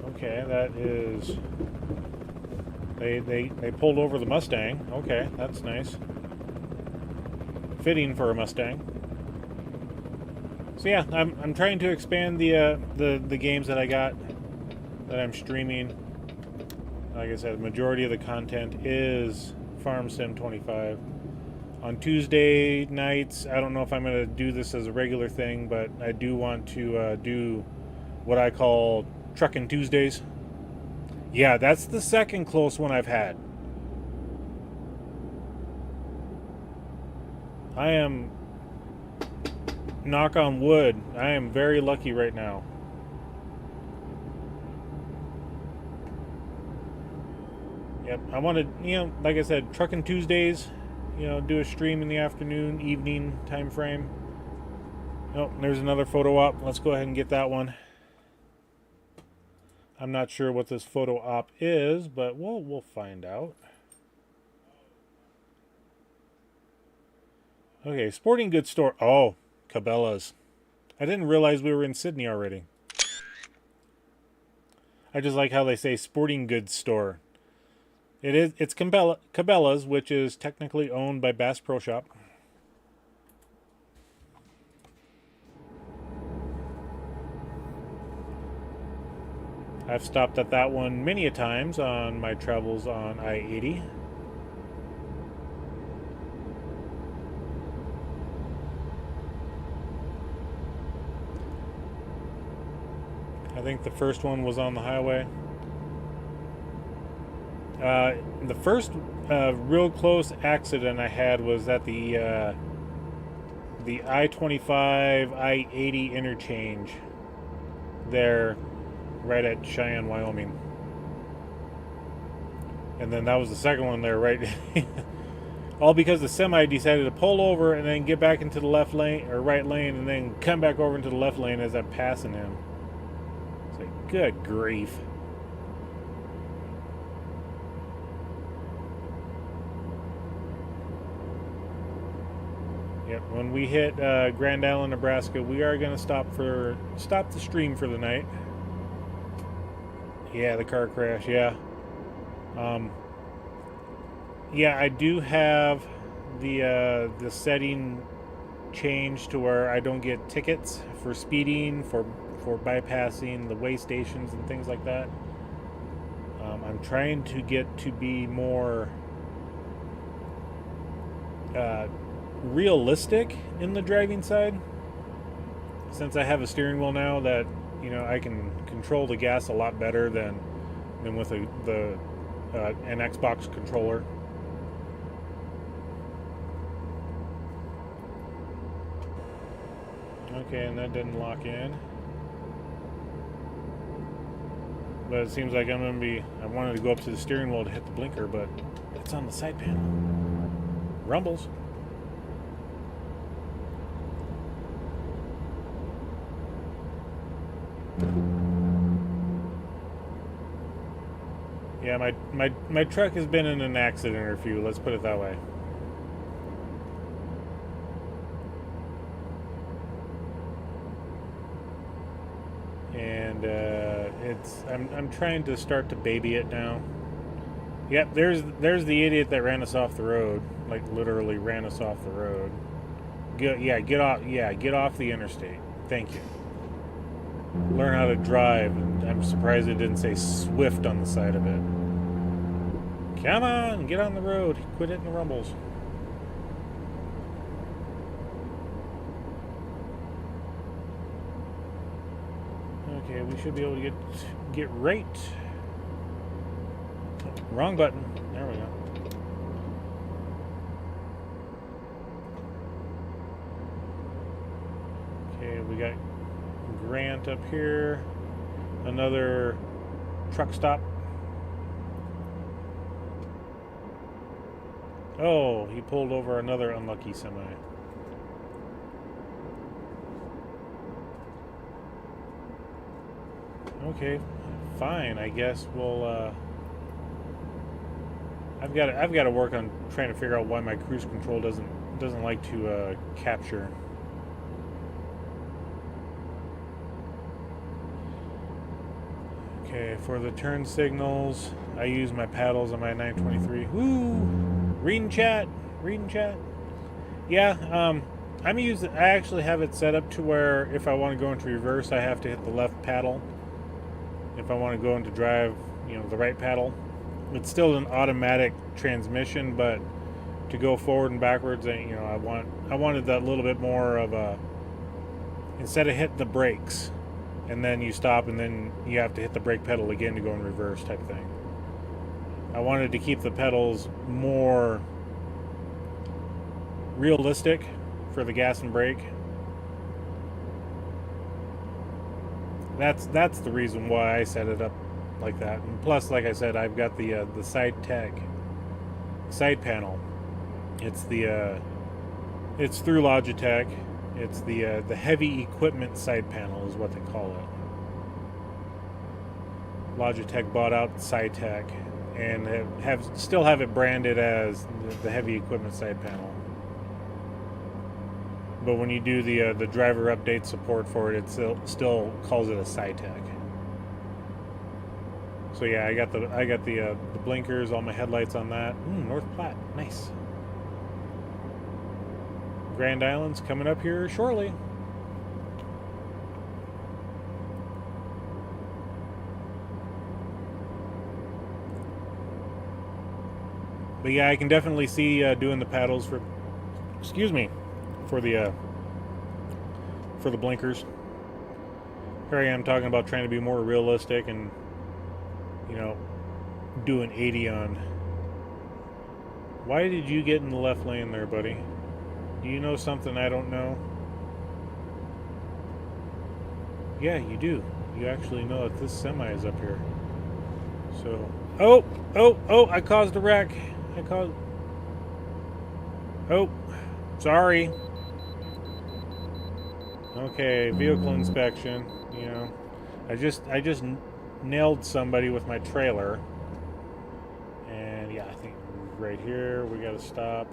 Okay, that is. They pulled over the Mustang. Okay, that's nice. Fitting for a Mustang. So yeah, I'm trying to expand the games that I got that I'm streaming. Like I said, the majority of the content is FarmSim25. On Tuesday nights, I don't know if I'm going to do this as a regular thing, but I do want to do what I call Truckin' Tuesdays. Yeah, that's the second close one I've had. I am, knock on wood, I am very lucky right now. Yep, I wanted, you know, like I said, Truckin' Tuesdays, you know, do a stream in the afternoon, evening time frame. Oh, there's another photo op. Let's go ahead and get that one. I'm not sure what this photo op is, but we'll find out. Okay, sporting goods store. Oh, Cabela's. I didn't realize we were in Sydney already. I just like how they say sporting goods store. It's Cabela's, which is technically owned by Bass Pro Shop. I've stopped at that one many a times on my travels on I-80. I think the first one was on the highway. The first real close accident I had was at the I-25 I-80 interchange there, right at Cheyenne, Wyoming. And then that was the second one there, right? All because the semi decided to pull over and then get back into the left lane or right lane and then come back over into the left lane as I'm passing him. It's like, good grief. Yep, when we hit Grand Island, Nebraska, we are going to stop the stream for the night. Yeah, the car crash, yeah. Yeah, I do have the setting changed to where I don't get tickets for speeding, for bypassing the way stations and things like that. I'm trying to get to be more realistic in the driving side, since I have a steering wheel now that, you know, I can control the gas a lot better than with an Xbox controller. Okay, and that didn't lock in. But it seems like I'm going to be... I wanted to go up to the steering wheel to hit the blinker, but it's on the side panel. Rumbles. Yeah, my truck has been in an accident or a few, let's put it that way. And I'm trying to start to baby it now. Yep, there's the idiot that ran us off the road, like literally ran us off the road. Get off the interstate. Thank you. Learn how to drive, and I'm surprised it didn't say Swift on the side of it. Come on, get on the road. Quit hitting the rumbles. Okay, we should be able to get right. Oh, wrong button. There we go. Okay, we got Grant up here. Another truck stop. Oh, he pulled over another unlucky semi. Okay, fine. I guess we'll. I've got to work on trying to figure out why my cruise control doesn't like to capture. Okay, for the turn signals, I use my paddles on my 923. Woo! Reading chat. Yeah, I actually have it set up to where if I want to go into reverse, I have to hit the left paddle. If I want to go into drive, the right paddle. It's still an automatic transmission, but to go forward and backwards, I wanted that little bit more of a, instead of hitting the brakes and then you stop and then you have to hit the brake pedal again to go in reverse type thing. I wanted to keep the pedals more realistic for the gas and brake. That's the reason why I set it up like that. And plus, like I said, I've got the side panel. It's it's through Logitech. It's the heavy equipment side panel is what they call it. Logitech bought out SciTech and still have it branded as the heavy equipment side panel. But when you do the driver update support for it, it still calls it a SciTech. So yeah, I got the blinkers, all my headlights on that. North Platte, nice. Grand Island's coming up here shortly. But yeah, I can definitely see doing the paddles for, for the blinkers. Here I am talking about trying to be more realistic and, do an 80 on. Why did you get in the left lane there, buddy? Do you know something I don't know? Yeah, you do. You actually know that this semi is up here. So, oh, I caused a wreck. Oh, sorry. Okay, vehicle inspection, I just nailed somebody with my trailer. And yeah, I think right here we got to stop.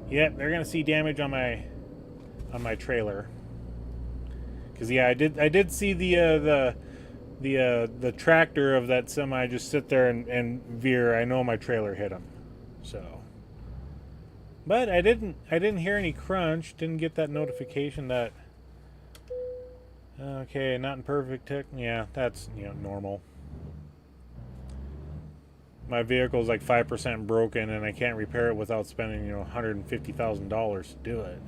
Yep, they're gonna see damage on my trailer. Cause yeah, I did see the tractor of that semi just sit there and veer. I know my trailer hit him, so. But I didn't hear any crunch. Didn't get that notification that. Okay, not in perfect tech. Yeah, that's normal. My vehicle's like 5% broken, and I can't repair it without spending $150,000 to do it.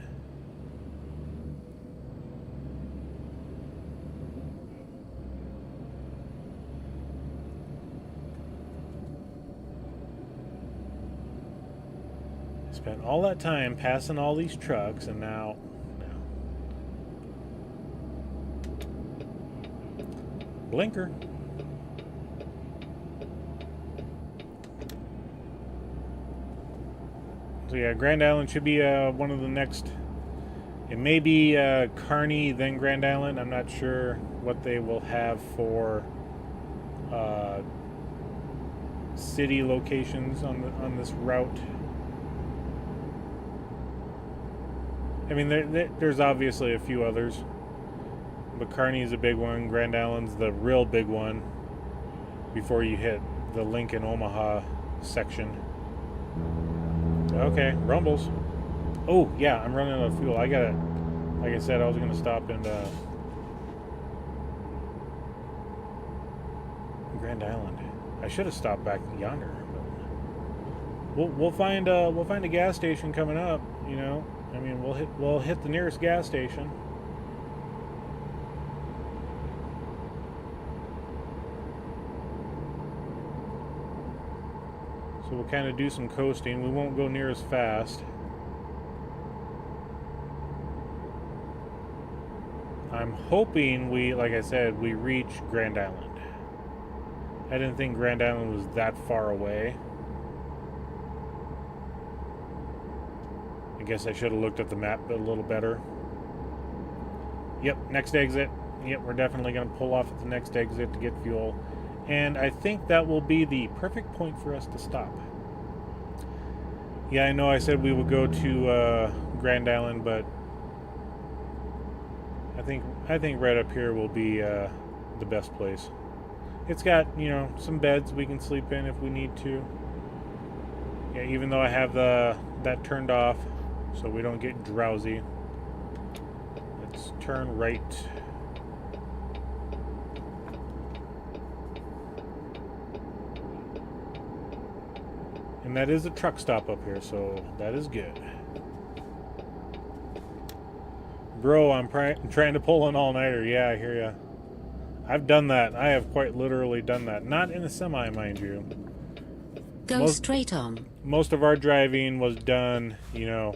Spent all that time passing all these trucks, and now blinker. So yeah, Grand Island should be one of the next. It may be Kearney, then Grand Island. I'm not sure what they will have for city locations on this route. I mean, there's obviously a few others, but Kearney is a big one. Grand Island's the real big one before you hit the Lincoln Omaha section. Okay, rumbles. Oh yeah, I'm running out of fuel. I gotta, like I said, I was gonna stop in Grand Island. I should have stopped back yonder. But we'll find a gas station coming up. You know, I mean, we'll hit the nearest gas station. So we'll kind of do some coasting. We won't go near as fast. I'm hoping like I said, we reach Grand Island. I didn't think Grand Island was that far away. I guess I should have looked at the map a little better. Yep, next exit. Yep, we're definitely going to pull off at the next exit to get fuel. And I think that will be the perfect point for us to stop. Yeah, I know I said we would go to Grand Island, but I think right up here will be the best place. It's got, you know, some beds we can sleep in if we need to. Yeah, even though I have that turned off so we don't get drowsy. Let's turn right. And that is a truck stop up here, so that is good. Bro, I'm trying to pull an all-nighter. Yeah, I hear ya. I've done that. I have quite literally done that. Not in a semi, mind you. Go straight on. Most of our driving was done, you know,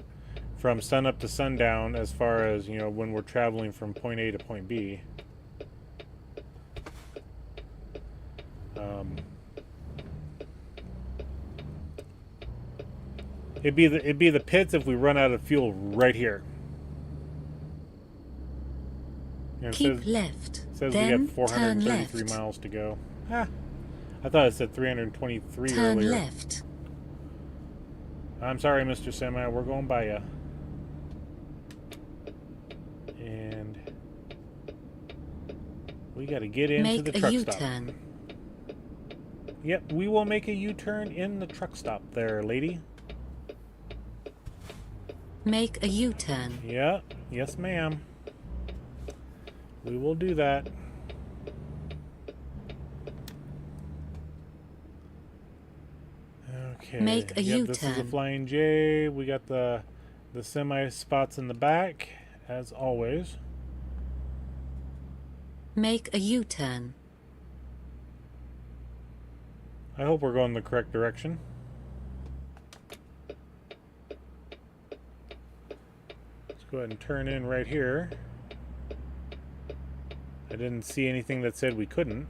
from sunup to sundown, as far as, you know, when we're traveling from point A to point B. It'd be the pits if we run out of fuel right here. And Keep left. Says Then we got 433 turn left. miles to go. Ah, I thought it said 323 Turn earlier. left. I'm sorry, Mr. Semi. We're going by ya. And we got to get into the truck stop. Make a U-turn. Yep, we will make a U-turn in the truck stop there, lady. Make a U-turn. Yeah, yes, ma'am. We will do that. Okay. Make a U-turn. This is a Flying J. We got the semi spots in the back, as always. Make a U-turn. I hope we're going the correct direction. Let's go ahead and turn in right here. I didn't see anything that said we couldn't.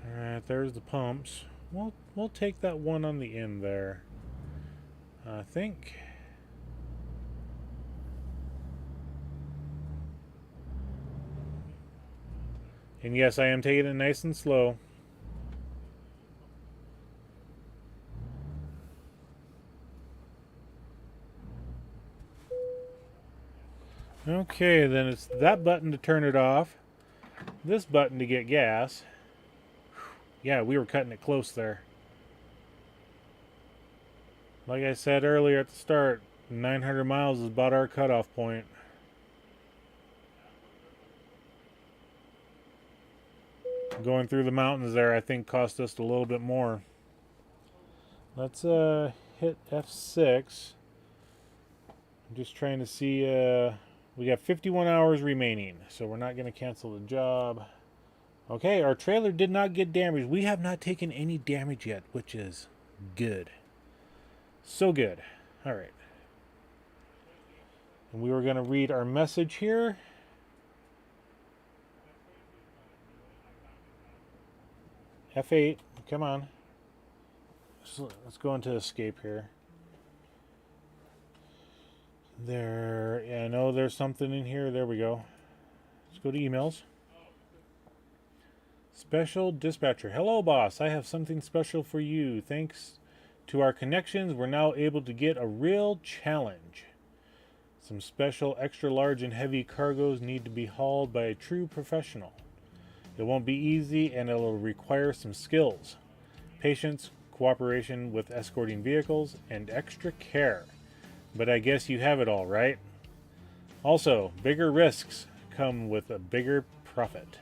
Alright, there's the pumps. We'll take that one on the end there. I think. And yes, I am taking it nice and slow. Okay, then it's that button to turn it off. This button to get gas. Yeah, we were cutting it close there. Like I said earlier at the start, 900 miles is about our cutoff point. Going through the mountains there, I think, cost us a little bit more. Let's hit F6. Just trying to see. We got 51 hours remaining, so we're not going to cancel the job. Okay, our trailer did not get damaged. We have not taken any damage yet, which is good. So good. All right. And we were going to read our message here. F8, come on. So let's go into escape here. There, yeah, I know there's something in here. There we go. Let's go to emails. Special dispatcher. Hello, boss. I have something special for you. Thanks to our connections, we're now able to get a real challenge. Some special extra large and heavy cargoes need to be hauled by a true professional. It won't be easy and it'll require some skills, patience, cooperation with escorting vehicles, and extra care. But I guess you have it all, right? Also, bigger risks come with a bigger profit.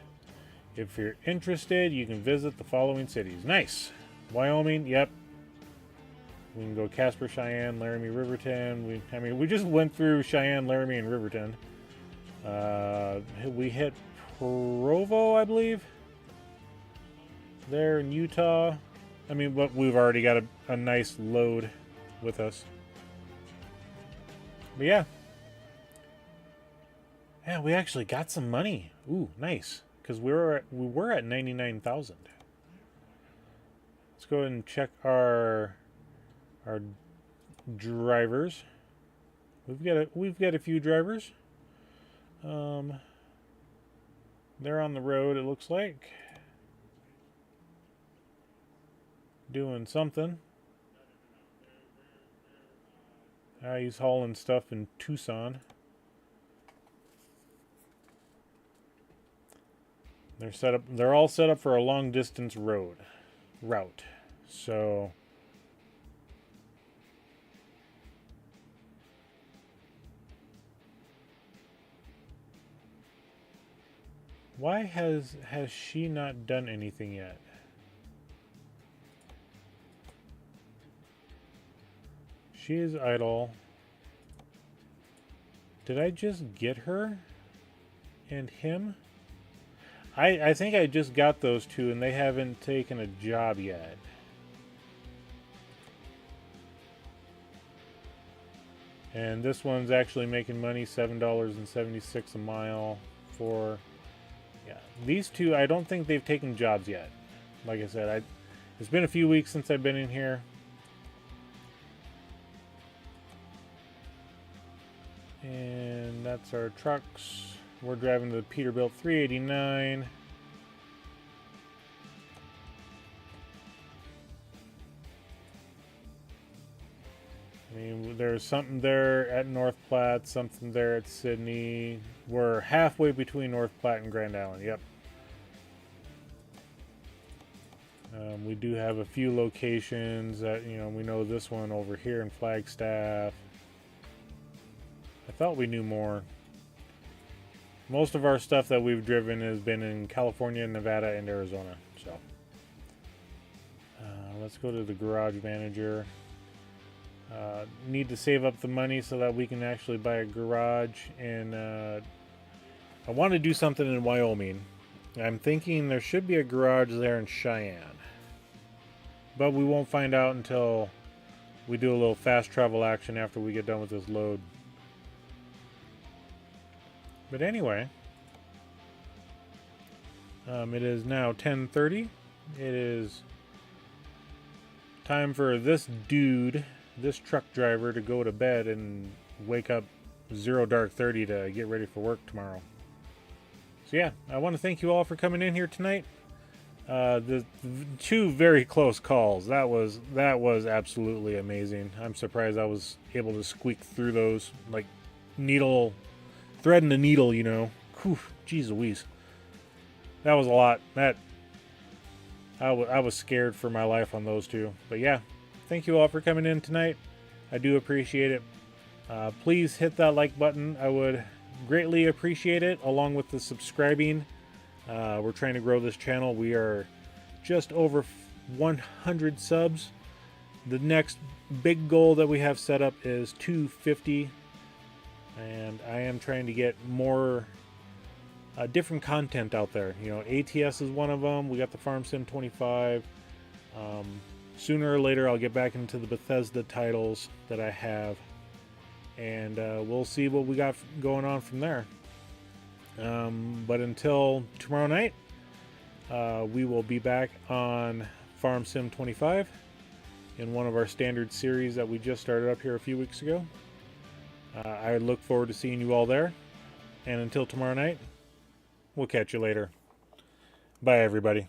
If you're interested, you can visit the following cities. Nice. Wyoming, yep. We can go Casper, Cheyenne, Laramie, Riverton. We just went through Cheyenne, Laramie, and Riverton. We hit Provo, I believe. There in Utah. But we've already got a nice load with us. But yeah. Yeah, we actually got some money. Ooh, nice. Because we were at 99,000. Let's go ahead and check our drivers. We've got a few drivers. They're on the road, it looks like. Doing something. He's hauling stuff in Tucson. They're all set up for a long distance route. So why has she not done anything yet? She is idle. Did I just get her and him? I think I just got those two and they haven't taken a job yet. And this one's actually making money, $7.76 a mile for... Yeah, these two, I don't think they've taken jobs yet. Like I said, it's been a few weeks since I've been in here. And that's our trucks. We're driving the Peterbilt 389. There's something there at North Platte, something there at Sydney. We're halfway between North Platte and Grand Island. Yep. We do have a few locations that, we know this one over here in Flagstaff. I thought we knew more. Most of our stuff that we've driven has been in California, Nevada, and Arizona. So let's go to the garage manager. Need to save up the money so that we can actually buy a garage. And I want to do something in Wyoming. I'm thinking there should be a garage there in Cheyenne. But we won't find out until we do a little fast travel action after we get done with this load. But anyway, it is now 10:30. It is time for this truck driver, to go to bed and wake up 0:30 to get ready for work tomorrow. So yeah, I want to thank you all for coming in here tonight. The two very close calls. That was absolutely amazing. I'm surprised I was able to squeak through those, like threading the needle, Whew, geez Louise. That was a lot. I was scared for my life on those two. But yeah, thank you all for coming in tonight. I do appreciate it. Please hit that like button. I would greatly appreciate it, along with the subscribing. We're trying to grow this channel. We are just over 100 subs. The next big goal that we have set up is 250. and I am trying to get more different content out there. You know, ATS is one of them. We got the FarmSim 25. Sooner or later, I'll get back into the Bethesda titles that I have, and we'll see what we got going on from there. But until tomorrow night, we will be back on FarmSim 25 in one of our standard series that we just started up here a few weeks ago. I look forward to seeing you all there, and until tomorrow night, we'll catch you later. Bye, everybody.